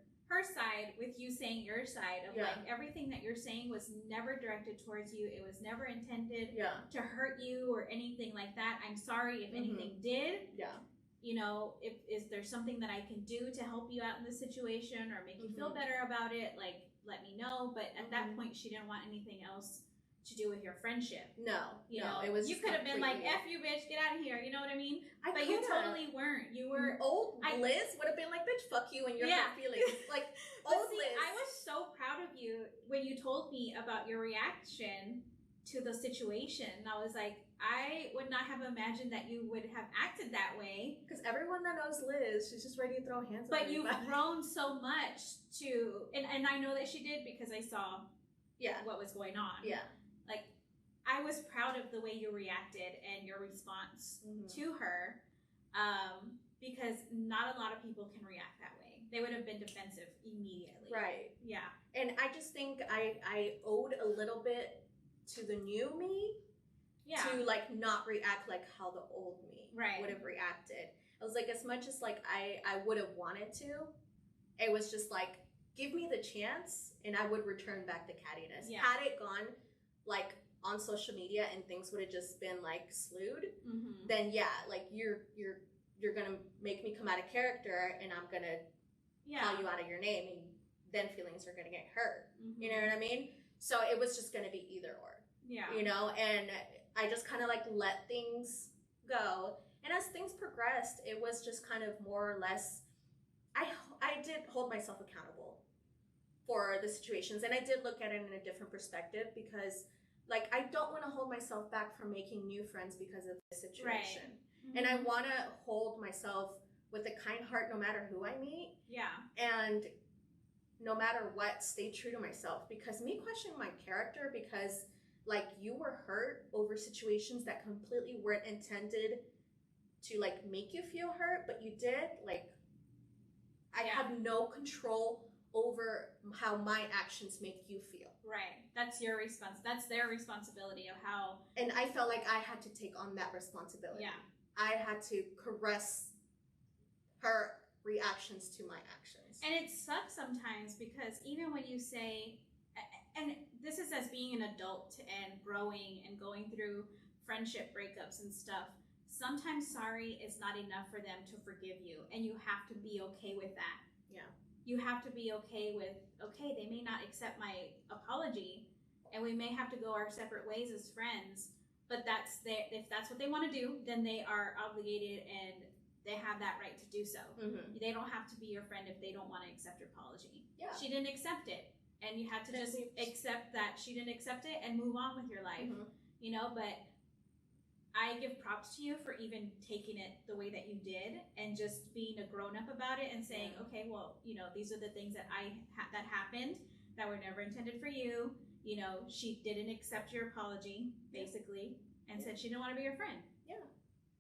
side with you saying your side of like, everything that you're saying was never directed towards you. It was never intended to hurt you or anything like that. I'm sorry if anything did. Yeah. You know, is there something that I can do to help you out in this situation or make you feel better about it? Like, let me know. But at that point, she didn't want anything else to do with your friendship. No, you know, it was. You could have been like, "F you, bitch, get out of here." You know what I mean? But you totally weren't. You were old Liz would have been like, "Bitch, fuck you," and your feelings. Like old Liz. I was so proud of you when you told me about your reaction to the situation. I was like, I would not have imagined that you would have acted that way. Because everyone that knows Liz, she's just ready to throw hands. But you've grown so much to, and I know that she did because I saw, what was going on. Yeah. Like, I was proud of the way you reacted and your response to her, because not a lot of people can react that way. They would have been defensive immediately. Right. Yeah. And I just think I owed a little bit to the new me to, like, not react like how the old me would have reacted. I was like, as much as, like, I would have wanted to, it was just like, give me the chance and I would return back the cattiness. Yeah. Had it gone like on social media and things would have just been like slewed, then like you're gonna make me come out of character and I'm gonna call you out of your name, and then feelings are gonna get hurt. You know what I mean? So it was just gonna be either or. Yeah. You know, and I just kind of like let things go. And as things progressed, it was just kind of more or less, I did hold myself accountable for the situations, and I did look at it in a different perspective, because like, I don't want to hold myself back from making new friends because of this situation. Right. And I want to hold myself with a kind heart no matter who I meet. Yeah. And no matter what, stay true to myself, because me questioning my character because like you were hurt over situations that completely weren't intended to like make you feel hurt, but you did, like, I have no control over how my actions make you feel. Right. That's your that's their responsibility of how. And I felt like I had to take on that responsibility. Yeah. I had to caress her reactions to my actions. And it sucks sometimes, because even when you say, and this is as being an adult and growing and going through friendship breakups and stuff, sometimes sorry is not enough for them to forgive you, and you have to be okay with that. Yeah. You have to be okay with, okay, they may not accept my apology, and we may have to go our separate ways as friends, but if that's what they want to do, then they are obligated and they have that right to do so. They don't have to be your friend if they don't want to accept your apology. Yeah. She didn't accept it, and you have to just accept that she didn't accept it and move on with your life. You know, but I give props to you for even taking it the way that you did and just being a grown-up about it and saying, okay, well, you know, these are the things that that happened that were never intended for you. You know, she didn't accept your apology, basically, and said she didn't want to be your friend. Yeah.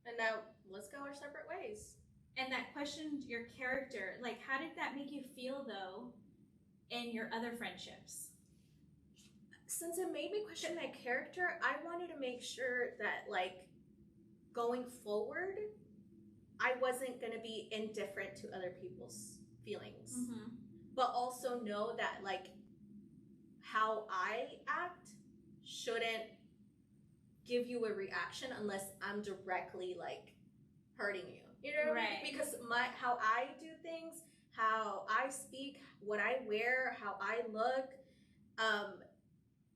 And now let's go our separate ways. And that questioned your character. Like, how did that make you feel, though, in your other friendships? Since it made me question my character, I wanted to make sure that, like, going forward, I wasn't going to be indifferent to other people's feelings. But also know that, like, how I act shouldn't give you a reaction unless I'm directly, like, hurting you. You know what I mean? Because how I do things, how I speak, what I wear, how I look,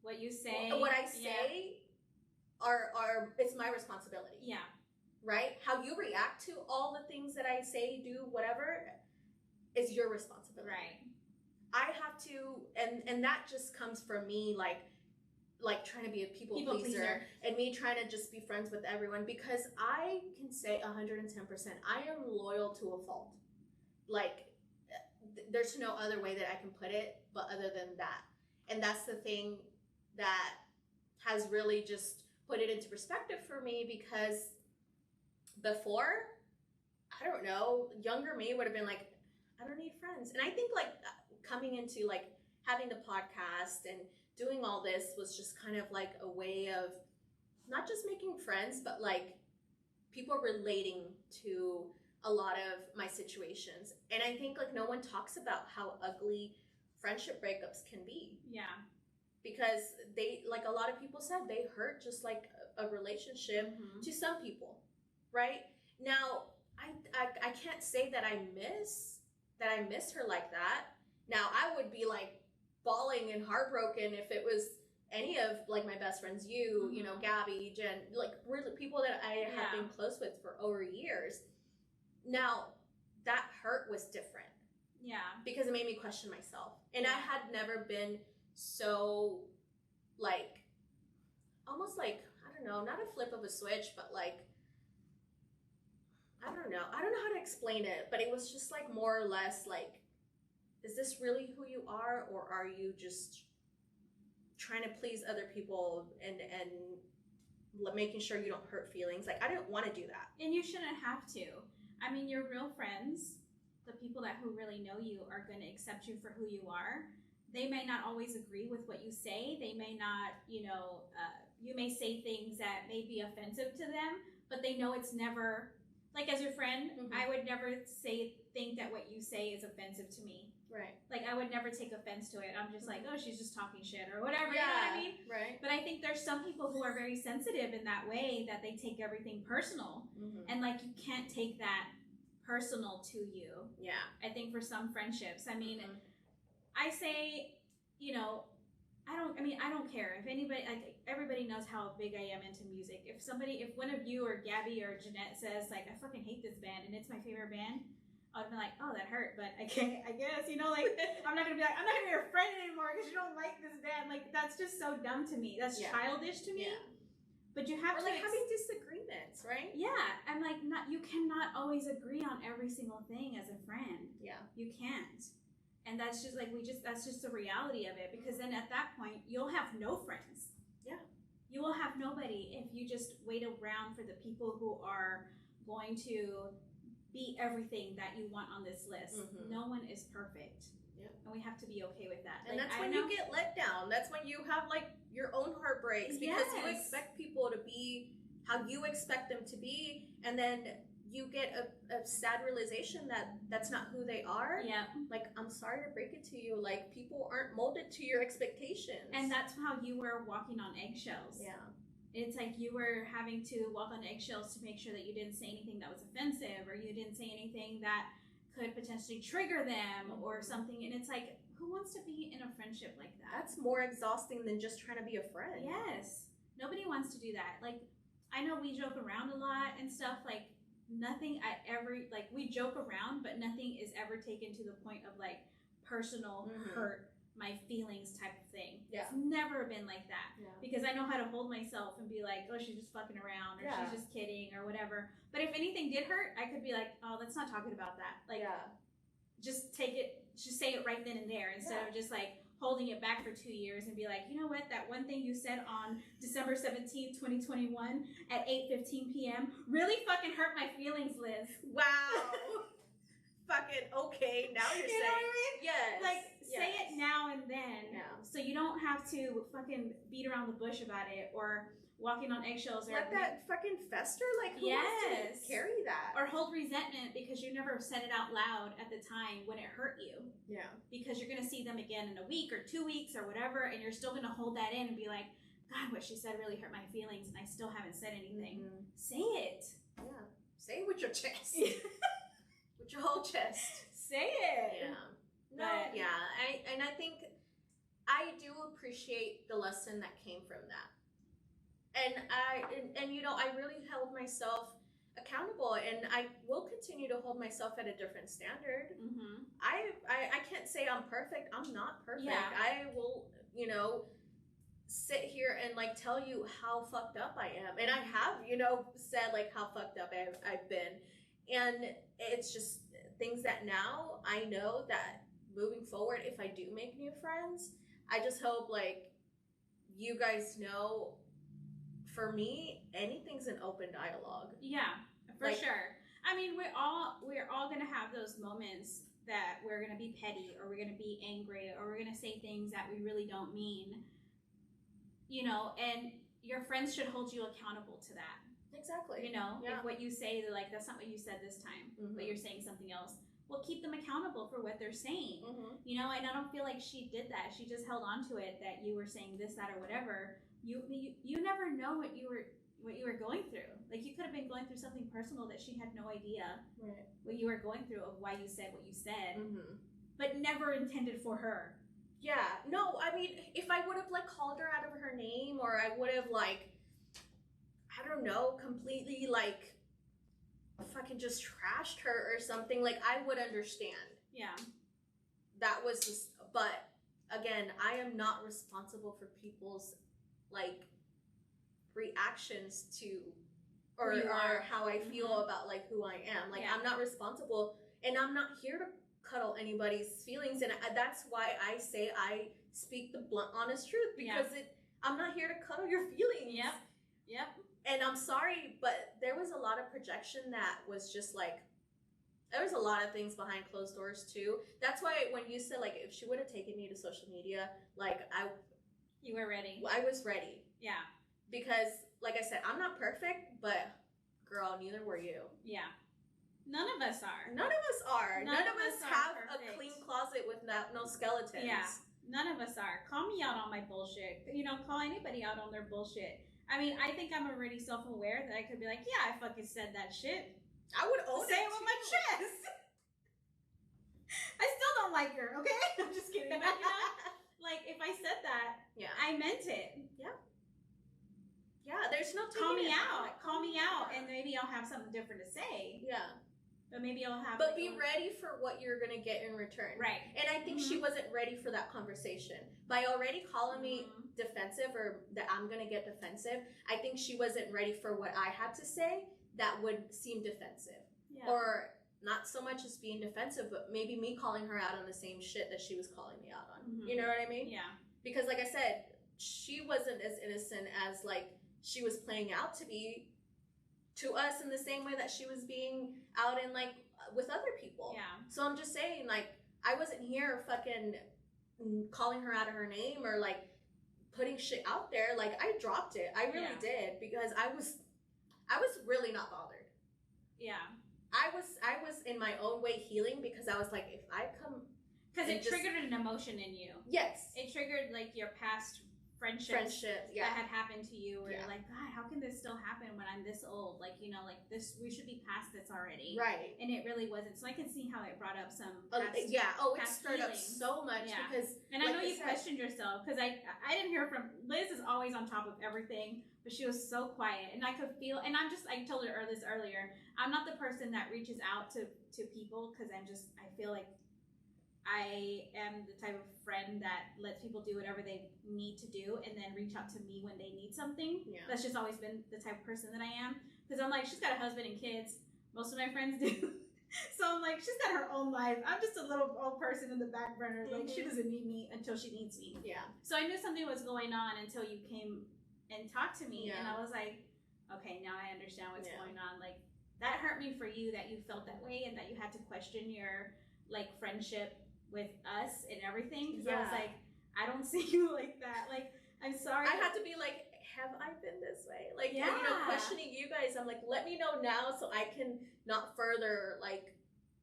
what you say, what I say, it's my responsibility. Yeah. Right? How you react to all the things that I say, do, whatever, is your responsibility. Right. I have to, and that just comes from me, like trying to be a people pleaser and me trying to just be friends with everyone, because I can say 110%, I am loyal to a fault. Like, there's no other way that I can put it, but other than that. And that's the thing that has really just put it into perspective for me, because before, I don't know, younger me would have been like, I don't need friends. And I think like coming into like having the podcast and doing all this was just kind of like a way of not just making friends, but like people relating to a lot of my situations. And I think like no one talks about how ugly friendship breakups can be. Yeah. Because they, like a lot of people said, they hurt just like a relationship to some people, right? Now, I can't say that I miss her like that. Now, I would be like bawling and heartbroken if it was any of like my best friends, you know, Gabby, Jen, like really people that I have been close with for over years. Now, that hurt was different. Yeah. Because it made me question myself. And I had never been so like, almost like, I don't know, not a flip of a switch, but like, I don't know how to explain it, but it was just like more or less like, is this really who you are, or are you just trying to please other people and making sure you don't hurt feelings? Like, I didn't want to do that. And you shouldn't have to. I mean, your real friends, the people that who really know you, are going to accept you for who you are. They may not always agree with what you say. They may not, you know, you may say things that may be offensive to them, but they know it's never, like as your friend, I would never think that what you say is offensive to me. Right. Like, I would never take offense to it. I'm just like, oh, she's just talking shit or whatever. Yeah. You know what I mean? Right. But I think there's some people who are very sensitive in that way, that they take everything personal. And like, you can't take that personal to you. Yeah. I think for some friendships, I mean, I say, you know, I don't care if anybody, like, everybody knows how big I am into music. If one of you or Gabby or Jeanette says like, I fucking hate this band and it's my favorite band, I would be like, oh, that hurt, but I can't, I guess, you know, like, I'm not gonna be your friend anymore because you don't like this band. Like, that's just so dumb to me. That's childish to me. Yeah. But you have to like having disagreements, right? Yeah. I'm like, you cannot always agree on every single thing as a friend. Yeah. You can't. And that's just like, that's just the reality of it, because then at that point, you'll have no friends. Yeah. You will have nobody if you just wait around for the people who are going to be everything that you want on this list. No one is perfect. Yeah. And we have to be okay with that. And like, that's when you get let down. That's when you have like your own heartbreaks, because you expect people to be how you expect them to be, and then you get a sad realization that that's not who they are. Yeah. Like, I'm sorry to break it to you. Like, people aren't molded to your expectations. And that's how you were walking on eggshells. Yeah. It's like you were having to walk on eggshells to make sure that you didn't say anything that was offensive, or you didn't say anything that could potentially trigger them or something. And it's like, who wants to be in a friendship like that? That's more exhausting than just trying to be a friend. Yes. Nobody wants to do that. Like, I know we joke around a lot and stuff. Like, we joke around, but nothing is ever taken to the point of like personal hurt my feelings type of thing. Yeah. It's never been like that. Yeah. Because I know how to hold myself and be like, oh, she's just fucking around, or she's just kidding, or whatever. But if anything did hurt, I could be like, oh, let's not talking about that. Like, just say it right then and there, instead of just like holding it back for 2 years and be like, you know what, that one thing you said on December 17th, 2021 at 8:15 p.m. really fucking hurt my feelings, Liz. Wow. Fucking okay, now you're saying. You know what I mean? Yes. Like, say it now and then. Yeah. So you don't have to fucking beat around the bush about it, or walking on eggshells, or let that fucking fester. Like, who wants to carry that? Or hold resentment because you never said it out loud at the time when it hurt you. Yeah. Because you're gonna see them again in a week or 2 weeks or whatever, and you're still gonna hold that in and be like, God, what she said really hurt my feelings, and I still haven't said anything. Say it. Yeah. Say it with your chest. With your whole chest. Say it. Yeah. No, I think I do appreciate the lesson that came from that. And and you know, I really held myself accountable, and I will continue to hold myself at a different standard. Mm-hmm. I can't say I'm perfect. I'm not perfect. Yeah. I will, you know, sit here and like tell you how fucked up I am, and I have, you know, said like how fucked up I've been, and it's just things that now I know that moving forward, if I do make new friends, I just hope like you guys know, for me, anything's an open dialogue. Yeah, for like, sure. I mean, we're all gonna have those moments that we're gonna be petty, or we're gonna be angry, or we're gonna say things that we really don't mean. You know, and your friends should hold you accountable to that. Exactly. You know, if what you say, like, that's not what you said this time, but you're saying something else. Well, keep them accountable for what they're saying. You know, and I don't feel like she did that. She just held on to it that you were saying this, that, or whatever. You never know what you were going through. Like, you could have been going through something personal that she had no idea what you were going through, of why you said what you said, but never intended for her. Yeah, no, I mean, if I would have like called her out of her name, or I would have like, I don't know, completely like fucking just trashed her or something, like I would understand. Yeah. That was just, but again, I am not responsible for people's like reactions to, or how I feel about like who I am. Like I'm not responsible, and I'm not here to cuddle anybody's feelings, and that's why I say I speak the blunt, honest truth, because I'm not here to cuddle your feelings. Yep. And I'm sorry, but there was a lot of projection that was just like, there was a lot of things behind closed doors too. That's why when you said like, if she would have taken me to social media, like you were ready. I was ready. Yeah. Because like I said, I'm not perfect, but girl, neither were you. Yeah. None of us are. None of us are. None of us have perfect. A clean closet with no skeletons. Yeah. None of us are. Call me out on my bullshit. You know, call anybody out on their bullshit. I mean, I think I'm already self-aware that I could be like, yeah, I fucking said that shit. I would own Say it with my chest. I still don't like her, okay? I'm just kidding. But, you know, like, if I said that, I meant it. Yeah. Yeah, there's no call me out. Call me out, and maybe I'll have something different to say. Yeah. But maybe I'll have. But be ready for what you're gonna get in return. Right. And I think she wasn't ready for that conversation. By already calling me defensive, or that I'm gonna get defensive, I think she wasn't ready for what I had to say that would seem defensive. Yeah. Or not so much as being defensive, but maybe me calling her out on the same shit that she was calling me out on. You know what I mean? Yeah. Because like I said, she wasn't as innocent as like she was playing out to be to us, in the same way that she was being out in like with other people. Yeah. So I'm just saying, like, I wasn't here fucking calling her out of her name or like putting shit out there. Like, I dropped it. I really did, because I was really not bothered. Yeah. I was in my own way healing, because I was like, if I come, because it triggered an emotion in you. Yes. It triggered like your past friendships that had happened to you, where you're like, God, how can this still happen when I'm this old? Like, you know, like this, we should be past this already. Right. And it really wasn't. So I can see how it brought up some past, it stirred up so much, because, and I know you questioned yourself, because I didn't hear from Liz. Is always on top of everything, but she was so quiet, and I could feel, and I told her this earlier, I'm not the person that reaches out to people, because I feel like I am the type of friend that lets people do whatever they need to do, and then reach out to me when they need something. Yeah. That's just always been the type of person that I am. Because I'm like, she's got a husband and kids. Most of my friends do. So I'm like, she's got her own life. I'm just a little old person in the back burner. Like, she doesn't need me until she needs me. Yeah. So I knew something was going on until you came and talked to me. Yeah. And I was like, okay, now I understand what's going on. Like, that hurt me for you, that you felt that way, and that you had to question your, like, friendship with us and everything, because I was like, I don't see you like that. Like, I'm sorry. I had to be like, have I been this way? Like, you know, questioning you guys. I'm like, let me know now, so I can not further like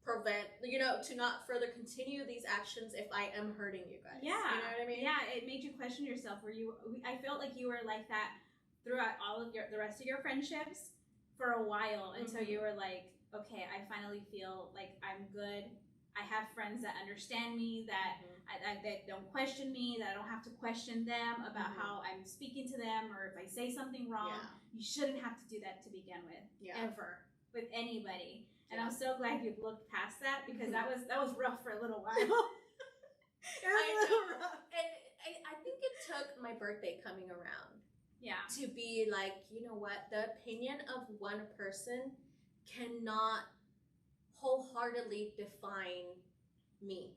prevent, you know, to not further continue these actions if I am hurting you guys. Yeah, you know what I mean? Yeah, it made you question yourself. I felt like you were like that throughout all of the rest of your friendships for a while, until you were like, okay, I finally feel like I'm good. I have friends that understand me, that that don't question me, that I don't have to question them about how I'm speaking to them, or if I say something wrong. You shouldn't have to do that to begin with, ever, with anybody. And I'm so glad you looked past that, because that was rough for a little while. It was a little rough. And I think it took my birthday coming around. To be like, you know what? The opinion of one person cannot wholeheartedly define me.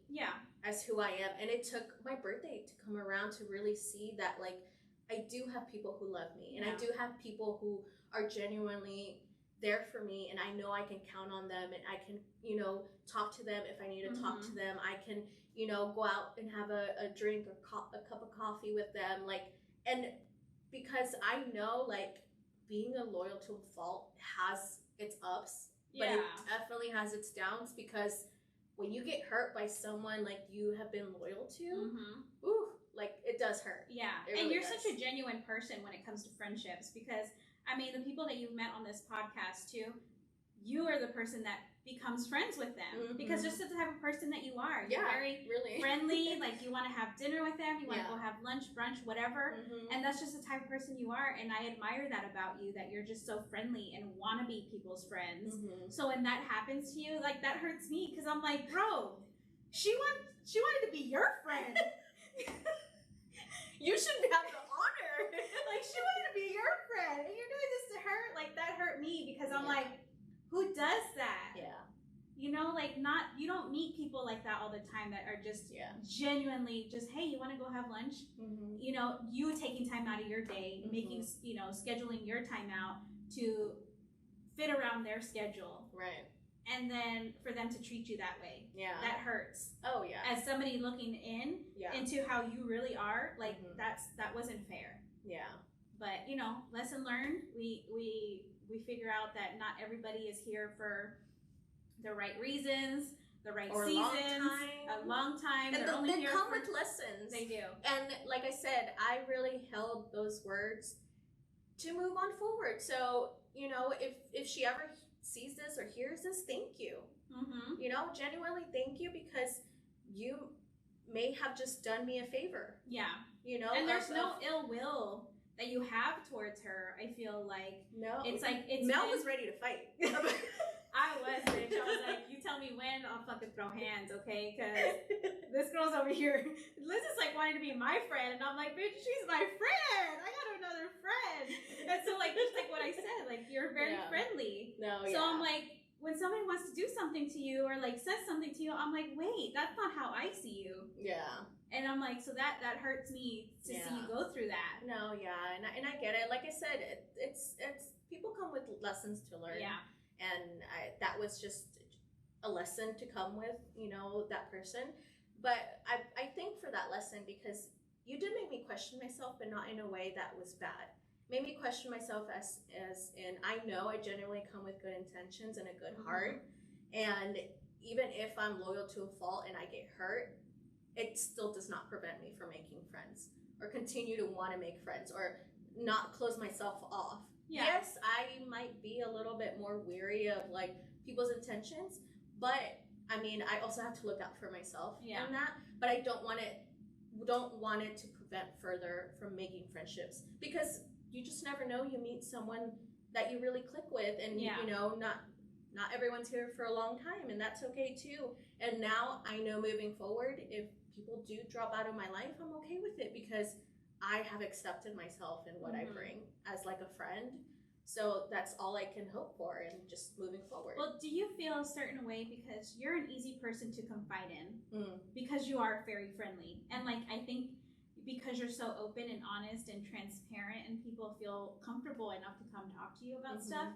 As who I am. And it took my birthday to come around to really see that, like, I do have people who love me, and I do have people who are genuinely there for me, and I know I can count on them, and I can, you know, talk to them if I need to talk to them. I can, you know, go out and have a drink or a cup of coffee with them, like, and because I know, like, being a loyal to a fault has its ups, but it definitely has its downs, because when you get hurt by someone like you have been loyal to, ooh, like, it does hurt. And really you're such a genuine person when it comes to friendships, because I mean, the people that you've met on this podcast too, you are the person that becomes friends with them, because just the type of person that you are. You're very friendly, like, you want to have dinner with them, you want to go have lunch, brunch, whatever, and that's just the type of person you are, and I admire that about you, that you're just so friendly and want to be people's friends. So when that happens to you, like, that hurts me, because I'm like, bro, she wanted to be your friend. You should have the honor. Like, she wanted to be your friend, and you're doing this to her. Like, that hurt me, because I'm like, who does that? You know, like, you don't meet people like that all the time that are just genuinely just, hey, you want to go have lunch? You know, you taking time out of your day, making, you know, scheduling your time out to fit around their schedule. And then for them to treat you that way. That hurts. As somebody looking into how you really are, like, that wasn't fair. But, you know, lesson learned. We figure out that not everybody is here for the right reasons, the right seasons, a long time. And they come with lessons. They do. And like I said, I really held those words to move on forward. So, you know, if she ever sees this or hears this, thank you. You know, genuinely thank you, because you may have just done me a favor. You know, and there's no ill will that you have towards her. I feel like it's like Mel was ready to fight. I was, bitch. I was like, you tell me when, I'll fucking throw hands, okay? Because this girl's over here. Liz is like wanting to be my friend, and I'm like, bitch, she's my friend. I got another friend. And so, like, just like what I said, like, you're very friendly. So I'm like, when somebody wants to do something to you or like says something to you, I'm like, wait, that's not how I see you. And I'm like, so that hurts me to see you go through that. And I get it. Like I said, it's people come with lessons to learn. And that was just a lesson to come with, you know, that person. But I think for that lesson, because you did make me question myself, but not in a way that was bad. Made me question myself as in, I know I genuinely come with good intentions and a good heart. And even if I'm loyal to a fault and I get hurt, it still does not prevent me from making friends or continue to want to make friends or not close myself off. Yes, I might be a little bit more weary of like people's intentions, but I mean, I also have to look out for myself in that, but I don't want it to prevent further from making friendships, because you just never know. You meet someone that you really click with, and you know, not everyone's here for a long time, and that's okay too. And now I know moving forward, if people do drop out of my life, I'm okay with it, because I have accepted myself and what I bring as like a friend. So that's all I can hope for, and just moving forward. Well, do you feel a certain way because you're an easy person to confide in, because you are very friendly, and like I think because you're so open and honest and transparent, and people feel comfortable enough to come talk to you about stuff,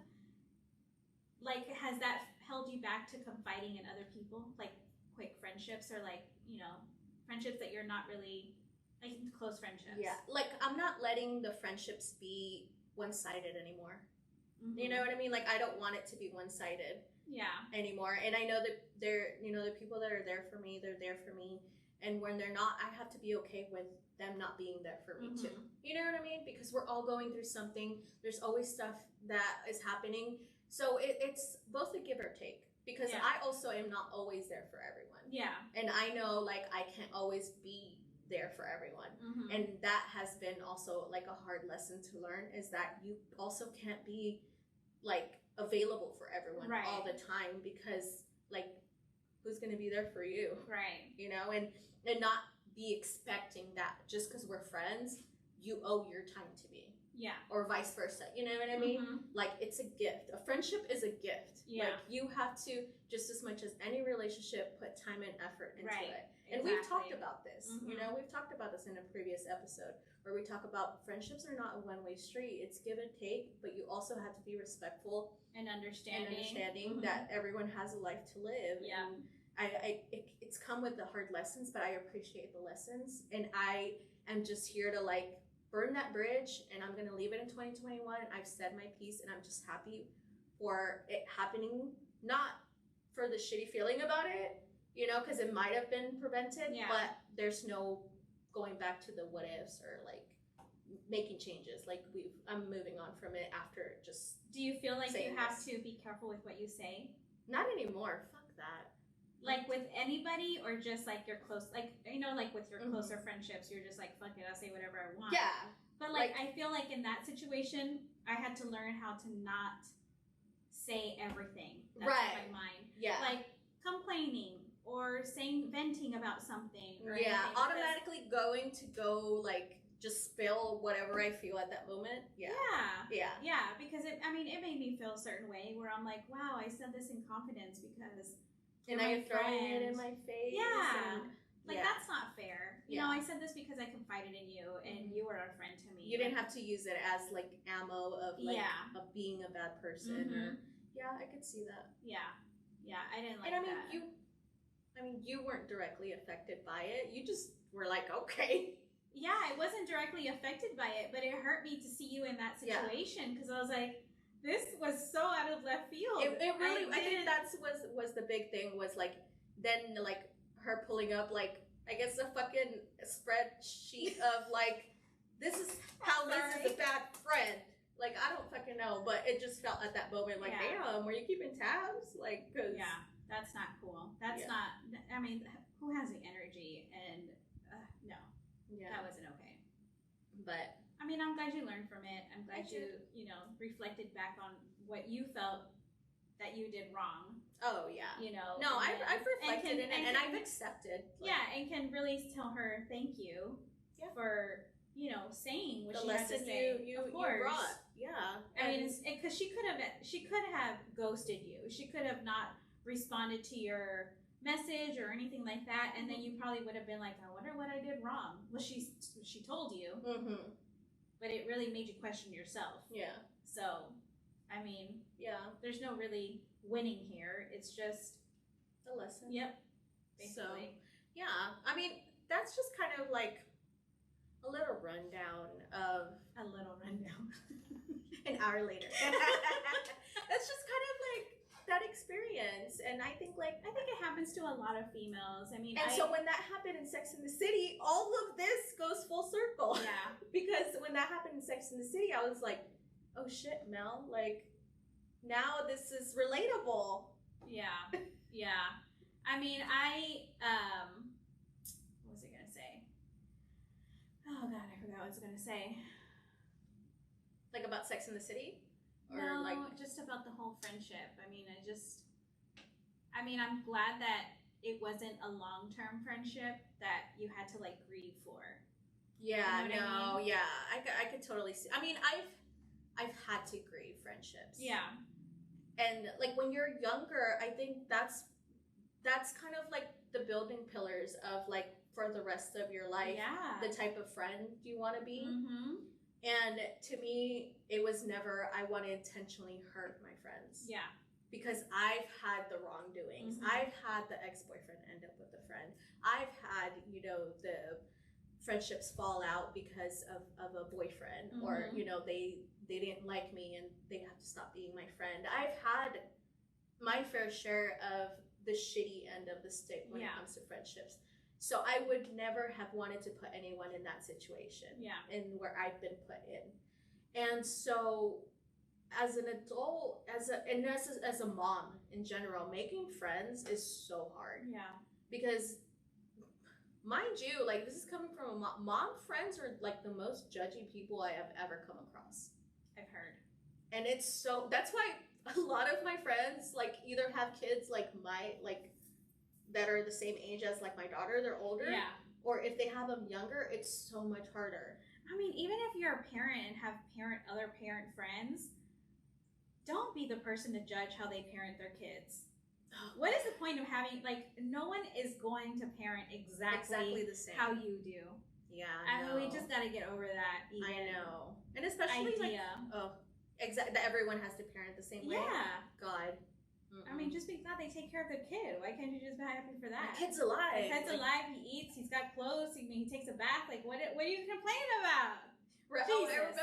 like, has that held you back to confiding in other people, like quick friendships, or like, you know, friendships that you're not really like close friendships? Like, I'm not letting the friendships be one-sided anymore. You know what I mean? Like, I don't want it to be one-sided anymore. And I know that they're, you know, the people that are there for me, they're there for me. And when they're not, I have to be okay with them not being there for me too. You know what I mean? Because we're all going through something. There's always stuff that is happening. So it's both a give or take. because I also am not always there for everyone. Yeah. And I know, like, I can't always be there for everyone. And that has been also, like, a hard lesson to learn, is that you also can't be, like, available for everyone all the time, because, like, who's going to be there for you? Right. You know, and not be expecting that just because we're friends, you owe your time to me. Yeah. Or vice versa. You know what I mean? Like, it's a gift. A friendship is a gift. Yeah. Like, you have to, just as much as any relationship, put time and effort into it. And we've talked about this. You know, we've talked about this in a previous episode, where we talk about friendships are not a one-way street. It's give and take, but you also have to be respectful and understanding that everyone has a life to live. Yeah. And it's come with the hard lessons, but I appreciate the lessons. And I am just here to, like, burn that bridge, and I'm going to leave it in 2021. I've said my piece, and I'm just happy for it happening, not for the shitty feeling about it, you know, because it might have been prevented, but there's no going back to the what ifs or, like, making changes. Like, I'm moving on from it after just. Do you feel like you have to be careful with what you say? Not anymore. Fuck that. Like, with anybody, or just, like, your close, like, you know, like, with your closer friendships, you're just like, fuck it, I'll say whatever I want. Yeah. But, like, I feel like in that situation, I had to learn how to not say everything that's on my mind. Yeah. Like, complaining or venting about something. Or automatically going to go, like, just spill whatever I feel at that moment. Yeah. Yeah, because it made me feel a certain way, where I'm like, wow, I said this in confidence because. And now you're throwing it in my face. Yeah. That's not fair. You know, I said this because I confided in you, and you were a friend to me. You didn't have to use it as, like, ammo of, like, of being a bad person. Or, I could see that. Yeah. Yeah, I didn't like that. And you weren't directly affected by it. You just were like, okay. Yeah, I wasn't directly affected by it, but it hurt me to see you in that situation, because I was like, this was so out of left field. It really, I think that's was the big thing, was, like, then, like, her pulling up, like, I guess a fucking spreadsheet of, like, this is how Liz is a bad friend. Like, I don't fucking know, but it just felt at that moment like, damn, were you keeping tabs? Like, cause that's not cool. That's not. I mean, who has the energy? And no, that wasn't okay. But. I mean, I'm glad you learned from it. I'm glad you reflected back on what you felt that you did wrong. Oh, yeah. You know. No, I've reflected in it, and I've accepted. Like, and can really tell her thank you for, saying what she had to say. You brought. Yeah. I mean, because she could have ghosted you. She could have not responded to your message or anything like that, and then you probably would have been like, I wonder what I did wrong. Well, she told you. But it really made you question yourself. Yeah. So, I mean, there's no really winning here. It's just a lesson. Yep. Basically. So, I mean, that's just kind of like a little rundown of... An hour later. That's just kind of like that experience, and I think it happens to a lot of females. I mean, so when that happened in Sex and the City, all of this goes full circle. Yeah. Because when that happened in Sex and the City, I was like, oh shit, Mel, like, now this is relatable. Yeah. Yeah. I mean, what was I gonna say? Oh god, I forgot what I was gonna say. Like about Sex and the City? Or no, like just about the whole friendship. I mean, I'm glad that it wasn't a long-term friendship that you had to, like, grieve for. Yeah, you know I could totally see. I mean, I've had to grieve friendships. Yeah. And, like, when you're younger, I think that's kind of like the building pillars of, like, for the rest of your life, the type of friend you want to be. And to me, it was never, I want to intentionally hurt my friends. Yeah. Because I've had the wrongdoings. I've had the ex-boyfriend end up with a friend. I've had, the friendships fall out because of a boyfriend. Or, they didn't like me and they have to stop being my friend. I've had my fair share of the shitty end of the stick when it comes to friendships. So I would never have wanted to put anyone in that situation. Yeah. And where I've been put in. And so as an adult, as a mom in general, making friends is so hard. Yeah. Because, mind you, like, this is coming from a mom. Mom friends are like the most judgy people I have ever come across. I've heard. And it's so, that's why a lot of my friends like either have kids like that are the same age as like my daughter, they're older. Yeah. Or if they have them younger, it's so much harder. I mean, even if you're a parent and have other parent friends, don't be the person to judge how they parent their kids. What is the point of having, like, no one is going to parent exactly the same how you do. Yeah, I mean, we just got to get over that. I know. And especially idea. That everyone has to parent the same way. Yeah. God. I mean, just be glad they take care of their kid. Why can't you just be happy for that? My kid's alive. My kid's alive. He eats. He's got clothes. He takes a bath. Like, what are you complaining about? I remember,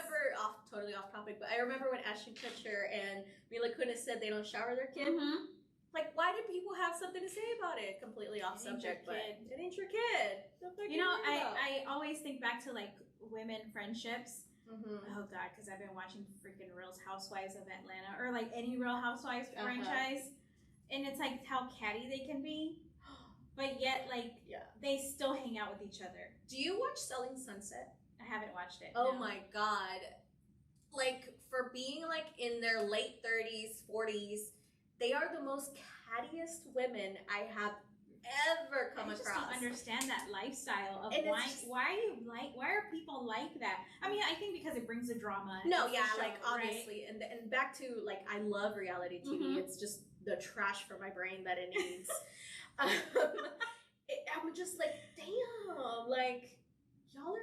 totally off topic, but I remember when Ashton Kutcher and Mila Kunis said they don't shower their kid. Mm-hmm. Like, why do people have something to say about it? Completely off subject, but it ain't your kid. You know, I always think back to like women friendships. Mm-hmm. Oh God, because I've been watching freaking Real Housewives of Atlanta or like any Real Housewives franchise, and it's like how catty they can be, but yet like they still hang out with each other. Do you watch Selling Sunset? I haven't watched it. Oh my God, like for being like in their late 30s, 40s, they are the most cattiest women I have ever come across. I just don't understand that lifestyle of why are people like that? I mean, I think because it brings the drama. No, yeah, show, like obviously, right? and back to like I love reality TV. Mm-hmm. It's just the trash for my brain that it needs. I'm just like, damn, like y'all are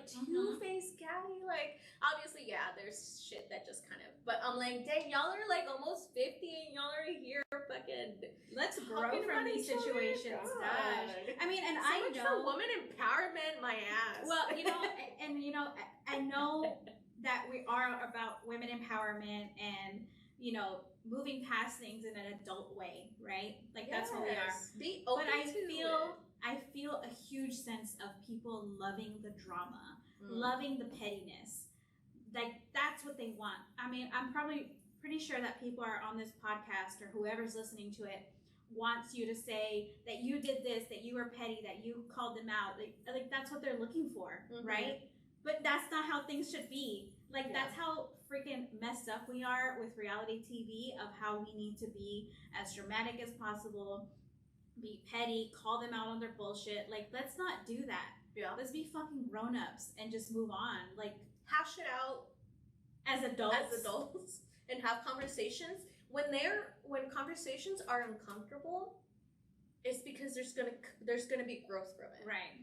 two-faced catty. Like obviously, yeah, there's shit that just kind of. But I'm like, dang, y'all are like almost 50, and y'all are here fucking. Let's grow from these situations, gosh. I mean, and so I know for woman empowerment, my ass. Well, you know, and you know, I know that we are about women empowerment and you know moving past things in an adult way, right? Like that's what we are. Be open but I feel a huge sense of people loving the drama, loving the pettiness. Like that's what they want. I mean, I'm probably pretty sure that people are on this podcast or whoever's listening to it wants you to say that you did this, that you were petty, that you called them out. Like that's what they're looking for, right? But that's not how things should be. Like that's how freaking messed up we are with reality TV of how we need to be as dramatic as possible, be petty, call them out on their bullshit. Like let's not do that. Yeah. Let's be fucking grown-ups and just move on. Like hash it out as adults and have conversations. When conversations are uncomfortable, it's because there's gonna be growth from it. Right.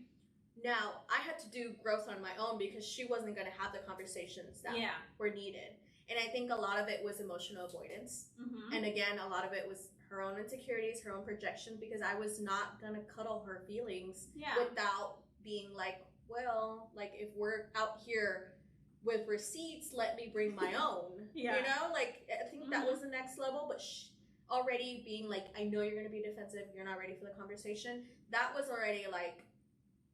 Now, I had to do growth on my own because she wasn't gonna have the conversations that were needed. And I think a lot of it was emotional avoidance. Mm-hmm. And again, a lot of it was her own insecurities, her own projections, because I was not gonna cuddle her feelings without being like, well, like if we're out here with receipts, let me bring my own. You know, like I think that was the next level. But already being like, I know you're gonna be defensive. You're not ready for the conversation. That was already like,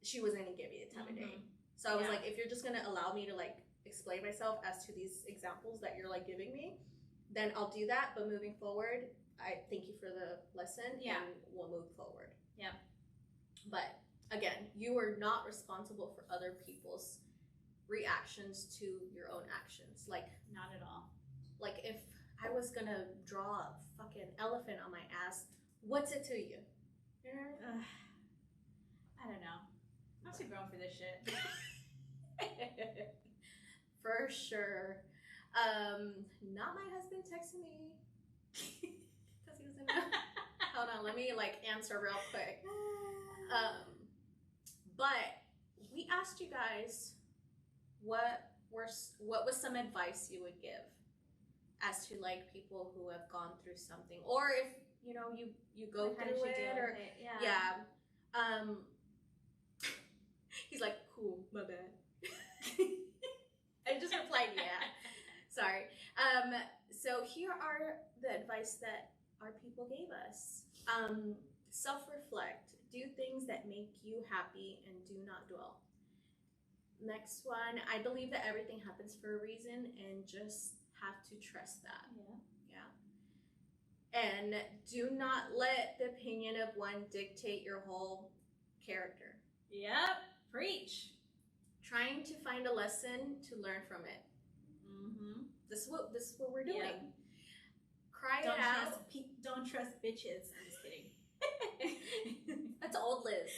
she wasn't gonna give me the time of day. So I was like, if you're just gonna allow me to like explain myself as to these examples that you're like giving me, then I'll do that. But moving forward, I thank you for the lesson. And we'll move forward. Yeah. But again, you are not responsible for other people's reactions to your own actions. Like, not at all. Like, if I was gonna draw a fucking elephant on my ass, what's it to you? You know? I don't know. I'm too grown for this shit. For sure. Not my husband texting me. Because he doesn't know. Hold on, let me like answer real quick. But we asked you guys what was some advice you would give as to like people who have gone through something, or if you know you go through it, or he's like, cool, my bad. I just replied sorry. So here are the advice that our people gave us. Self-reflect. Do things that make you happy and do not dwell. Next one, I believe that everything happens for a reason and just have to trust that. Yeah. And do not let the opinion of one dictate your whole character. Yep. Preach. Trying to find a lesson to learn from it. Mm-hmm. This is what we're doing. Yep. Cry it out. Don't trust bitches. I'm just kidding. That's old Liz.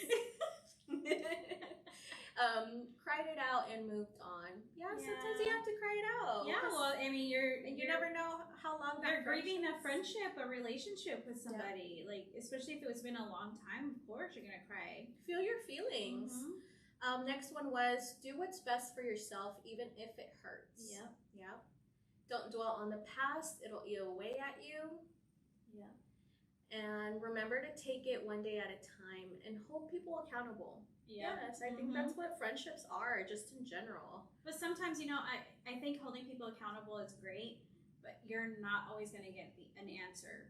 Cried it out and moved on. Yeah, sometimes you have to cry it out. Yeah, well, I mean, you never know how long you're grieving a friendship, a relationship with somebody. Yeah. Like, especially if it's been a long time, of course you're gonna cry. Feel your feelings. Mm-hmm. Next one was do what's best for yourself, even if it hurts. Yeah. Don't dwell on the past; it'll eat away at you. Yeah. And remember to take it one day at a time and hold people accountable. Yeah. Yes, I think that's what friendships are, just in general. But sometimes, I think holding people accountable is great, but you're not always going to get an answer.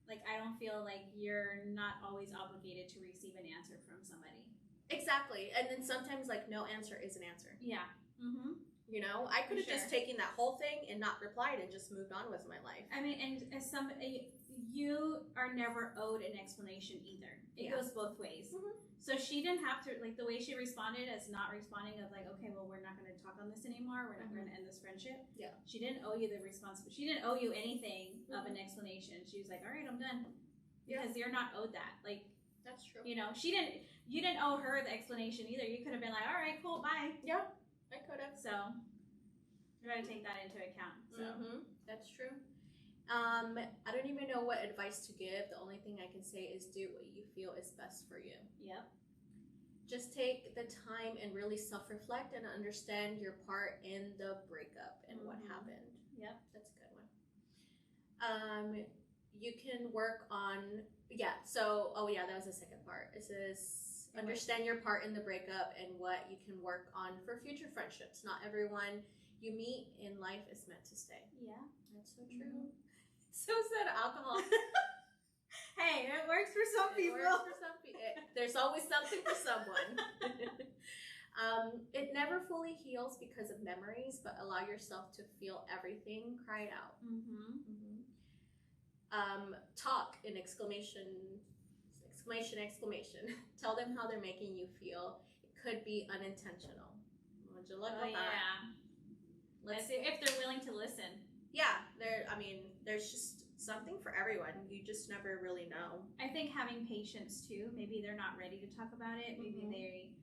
Like, I don't feel like you're not always obligated to receive an answer from somebody. Exactly. And then sometimes, like, no answer is an answer. Yeah. Mm-hmm. I could have just taken that whole thing and not replied and just moved on with my life. I mean, and as you are never owed an explanation either. It goes both ways. Mm-hmm. So she didn't have to, like, the way she responded as not responding of like, okay, well, we're not going to talk on this anymore. We're not going to end this friendship. Yeah. She didn't owe you the response. She didn't owe you anything of an explanation. She was like, all right, I'm done. Because you're not owed that. Like, that's true. You didn't owe her the explanation either. You could have been like, all right, cool, bye. Yeah, I could have. So you got to take that into account. So that's true. I don't even know what advice to give. The only thing I can say is do what you feel is best for you. Yep. Just take the time and really self-reflect and understand your part in the breakup and what happened. Yep. That's a good one. You can work on, that was the second part. It says, understand your part in the breakup and what you can work on for future friendships. Not everyone you meet in life is meant to stay. Yeah. That's so true. So said alcohol. Hey, it works for some people. There's always something for someone. It never fully heals because of memories, but allow yourself to feel everything. Cry it out. Talk in exclamation. Tell them how they're making you feel. It could be unintentional. Would you look at that? Yeah. Let's see if they're willing to listen. Yeah, there's just something for everyone. You just never really know. I think having patience too. Maybe they're not ready to talk about it. Maybe they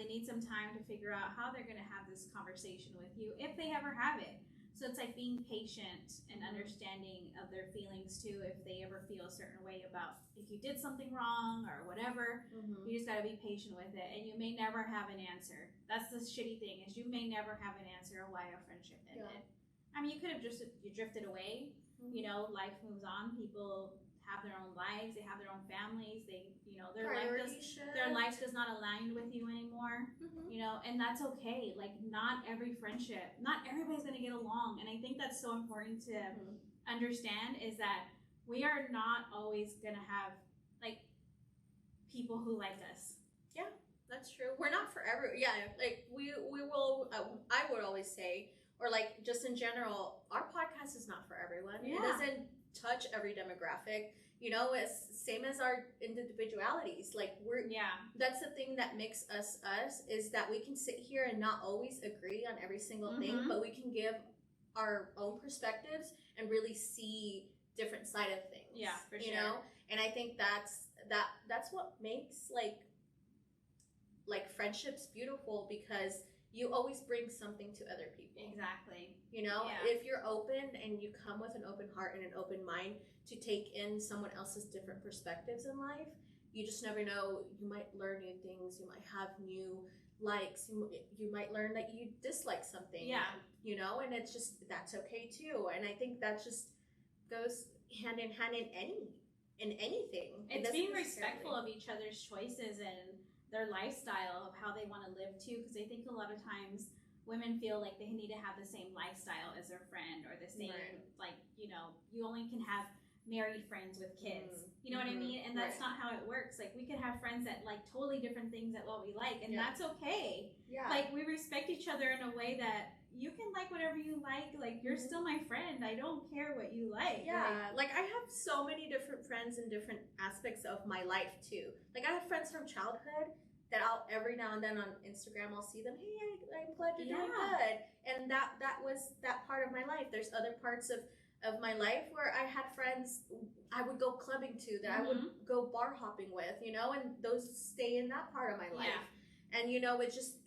need some time to figure out how they're going to have this conversation with you if they ever have it. So it's like being patient and understanding of their feelings too. If they ever feel a certain way about if you did something wrong or whatever, you just got to be patient with it. And you may never have an answer. That's the shitty thing is you may never have an answer of why a friendship ended. Yeah. I mean, you could have you drifted away. Life moves on. People have their own lives. They have their own families. Their life does not align with you anymore. And that's okay. Like, not everybody's going to get along. And I think that's so important to understand is that we are not always going to have, like, people who like us. Yeah, that's true. We're not for everyone. Yeah, like, we will, I would always say, or like just in general, our podcast is not for everyone. Yeah. It doesn't touch every demographic. It's same as our individualities. Like that's the thing that makes us is that we can sit here and not always agree on every single thing, but we can give our own perspectives and really see different side of things. Yeah, for sure. And I think that's what makes like friendships beautiful because you always bring something to other people. Exactly. If you're open and you come with an open heart and an open mind to take in someone else's different perspectives in life, you just never know. You might learn new things. You might have new likes. You might learn that you dislike something. Yeah. And it's just, that's okay too. And I think that just goes hand in hand in anything. It's being respectful of each other's choices and their lifestyle of how they want to live too, because I think a lot of times women feel like they need to have the same lifestyle as their friend or the same you only can have married friends with kids. You know what I mean? And that's not how it works. Like, we could have friends that like totally different things at what we like, and that's okay. Yeah. Like, we respect each other in a way that you can like whatever you like. Like, you're still my friend. I don't care what you like. Yeah, like I have so many different friends in different aspects of my life too. Like I have friends from childhood that I'll every now and then on Instagram I'll see them. Hey, I'm glad you're doing good. And that was that part of my life. There's other parts of my life where I had friends I would go clubbing to, that I would go bar hopping with, you know, and those stay in that part of my life. Yeah. And you know, it just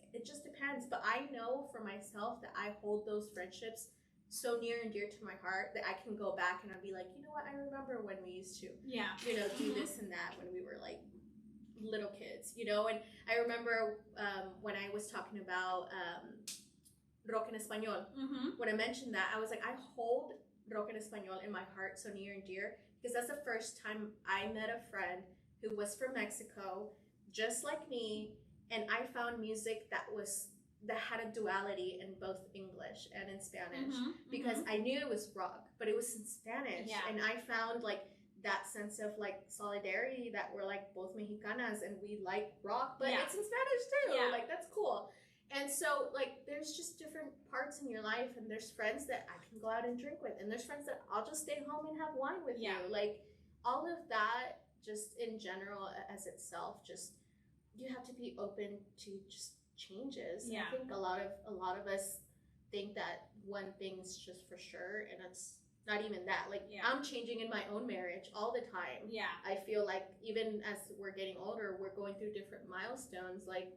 depends. But I know for myself that I hold those friendships so near and dear to my heart that I can go back and I'll be like, you know what, I remember when we used to, you know, do this and that when we were like little kids, you know. And I remember when I was talking about rock en español, when I mentioned that, I was like, I hold rock en español in my heart so near and dear because that's the first time I met a friend who was from Mexico, just like me, and I found music that had a duality in both English and in Spanish because I knew it was rock, but it was in Spanish, and I found like that sense of like solidarity that we're like both Mexicanas and we like rock, but it's in Spanish too. Like that's cool. And so like there's just different parts in your life, and there's friends that I can go out and drink with, and there's friends that I'll just stay home and have wine with you. Like all of that just in general as itself, just you have to be open to just changes. I think a lot of us think that one thing's just for sure, and it's not even that. Like I'm changing in my own marriage all the time. I feel like even as we're getting older, we're going through different milestones. Like,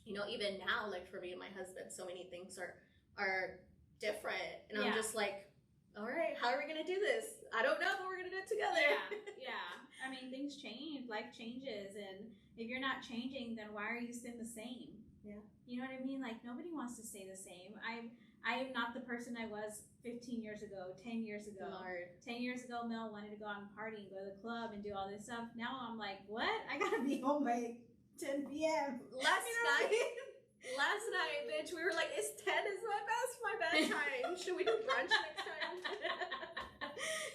you know, even now, like for me and my husband, so many things are different, and I'm just like, all right, how are we gonna do this? I don't know, but we're gonna do it together. I mean, things change, life changes, and if you're not changing, then why are you staying the same? You know what I mean? Like nobody wants to stay the same. I am not the person I was 15 years ago, 10 years ago. Lord. 10 years ago, Mel wanted to go out and party and go to the club and do all this stuff. Now I'm like, what? I gotta be home by 10 p.m. Last night, bitch, we were like, it's 10 is my bedtime. Should we do brunch next time?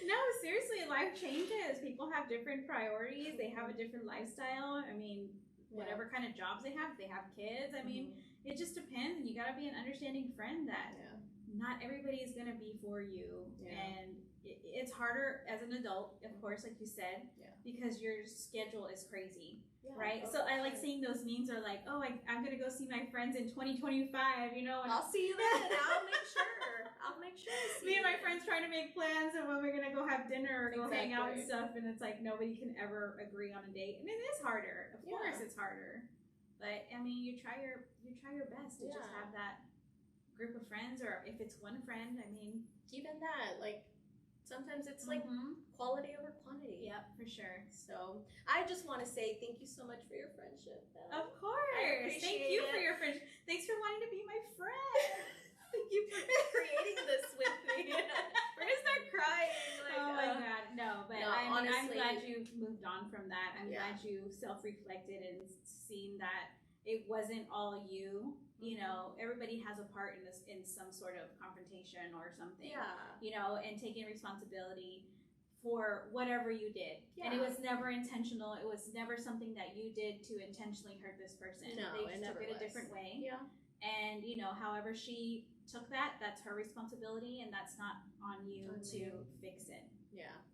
No, seriously, life changes. People have different priorities. They have a different lifestyle. I mean, whatever kind of jobs they have, if they have kids. I mean, it just depends. And you got to be an understanding friend that not everybody is going to be for you. And it's harder as an adult, of course, like you said, because your schedule is crazy. Right? So I like seeing those memes are like, oh, I'm going to go see my friends in 2025, you know. And I'll see you then. I'll make sure. Me and my friends trying to make plans of when we're going to go have dinner or go hang out and stuff. And it's like nobody can ever agree on a date. And it is harder. Of course it's harder. But, I mean, you try your best to just have that group of friends. Or if it's one friend, I mean. Even that, like. Sometimes it's like quality over quantity. Yep, for sure. So I just want to say thank you so much for your friendship. Of course. Thank you for your friendship. Thanks for wanting to be my friend. Thank you for creating this with me. We're gonna start crying. Like, oh my God, no. But honestly, I'm glad you've moved on from that. I'm glad you self-reflected and seen that it wasn't all you. You know, everybody has a part in this, in some sort of confrontation or something. You know, and taking responsibility for whatever you did. And it was never intentional. It was never something that you did to intentionally hurt this person. No, they just took it a different way. And you know, however she took that, that's her responsibility, and that's not on you to fix it.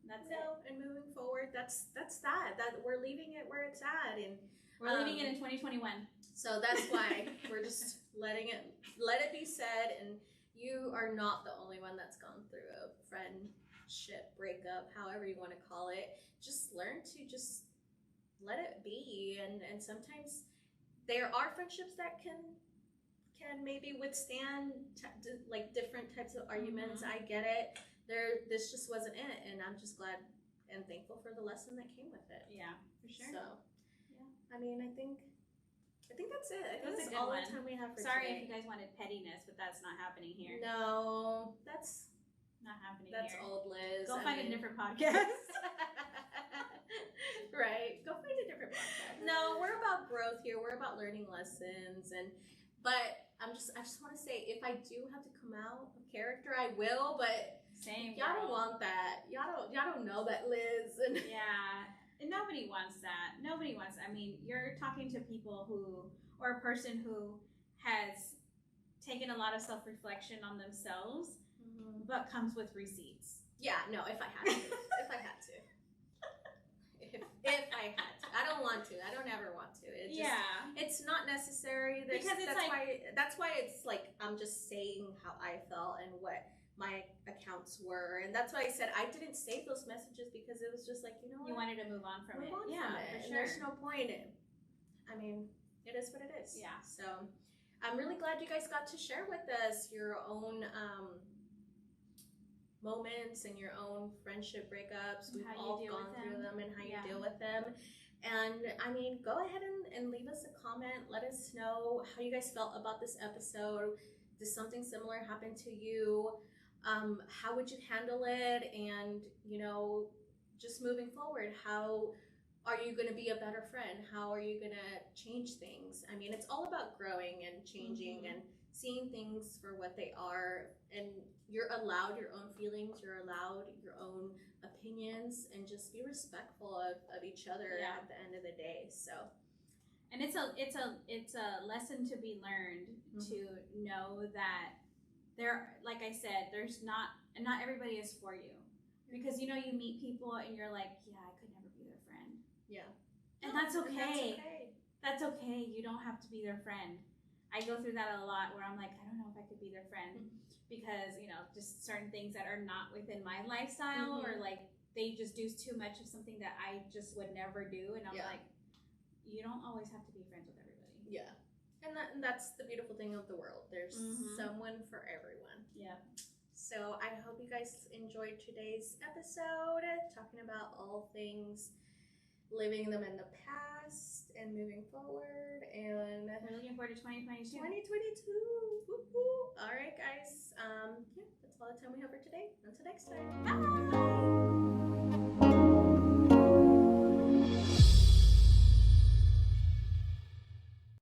That's it. And moving forward, that's that we're leaving it where it's at, and we're leaving it in 2021. So that's why we're just let it be said, and you are not the only one that's gone through a friendship breakup, however you want to call it. Just learn to just let it be, and sometimes there are friendships that can maybe withstand like different types of arguments. I get it. This just wasn't it, and I'm just glad and thankful for the lesson that came with it. Yeah, for sure. So, I mean, I think that's it. I think that's all the time we have for Sorry today. if you guys wanted pettiness, but that's not happening here. No, that's not happening here. That's old Liz. Go find a different podcast. Right. Go find a different podcast. No, we're about growth here. We're about learning lessons, but I just want to say, if I do have to come out of character, I will. But y'all don't want that. Y'all don't know that, Liz. And And nobody wants that. Nobody wants that. I mean, you're talking to people or a person who has taken a lot of self-reflection on themselves, but comes with receipts. Yeah, no, if I had to. If I had to. If I had to. I don't want to. I don't ever want to. It just, it's not necessary. Because that's why it's like I'm just saying how I felt and what my accounts were, and that's why I said I didn't save those messages because it was just like, you know what? You wanted to move on from it. Yeah, for sure. And there's no point in. I mean, it is what it is. Yeah. So I'm really glad you guys got to share with us your own moments and your own friendship breakups. We've all gone through them and how you deal with them. And I mean, go ahead and leave us a comment. Let us know how you guys felt about this episode. Did something similar happen to you? How would you handle it? And, you know, just moving forward, how are you going to be a better friend? How are you going to change things? I mean, it's all about growing and changing and seeing things for what they are. And you're allowed your own feelings. You're allowed your own opinions, and just be respectful of each other at the end of the day. So, and it's a lesson to be learned to know that there, like I said, not everybody is for you, because you know, you meet people and you're like, yeah, I could never be their friend. Yeah. And that's okay. That's okay. You don't have to be their friend. I go through that a lot where I'm like, I don't know if I could be their friend because, you know, just certain things that are not within my lifestyle or like they just do too much of something that I just would never do. And I'm like, you don't always have to be friends with everybody. Yeah. And that's the beautiful thing of the world. There's someone for everyone. Yeah. So I hope you guys enjoyed today's episode, talking about all things living them in the past and moving forward, and we're looking forward to 2022. 2022. Woo-hoo. All right, guys. Yeah, that's all the time we have for today. Until next time. Bye.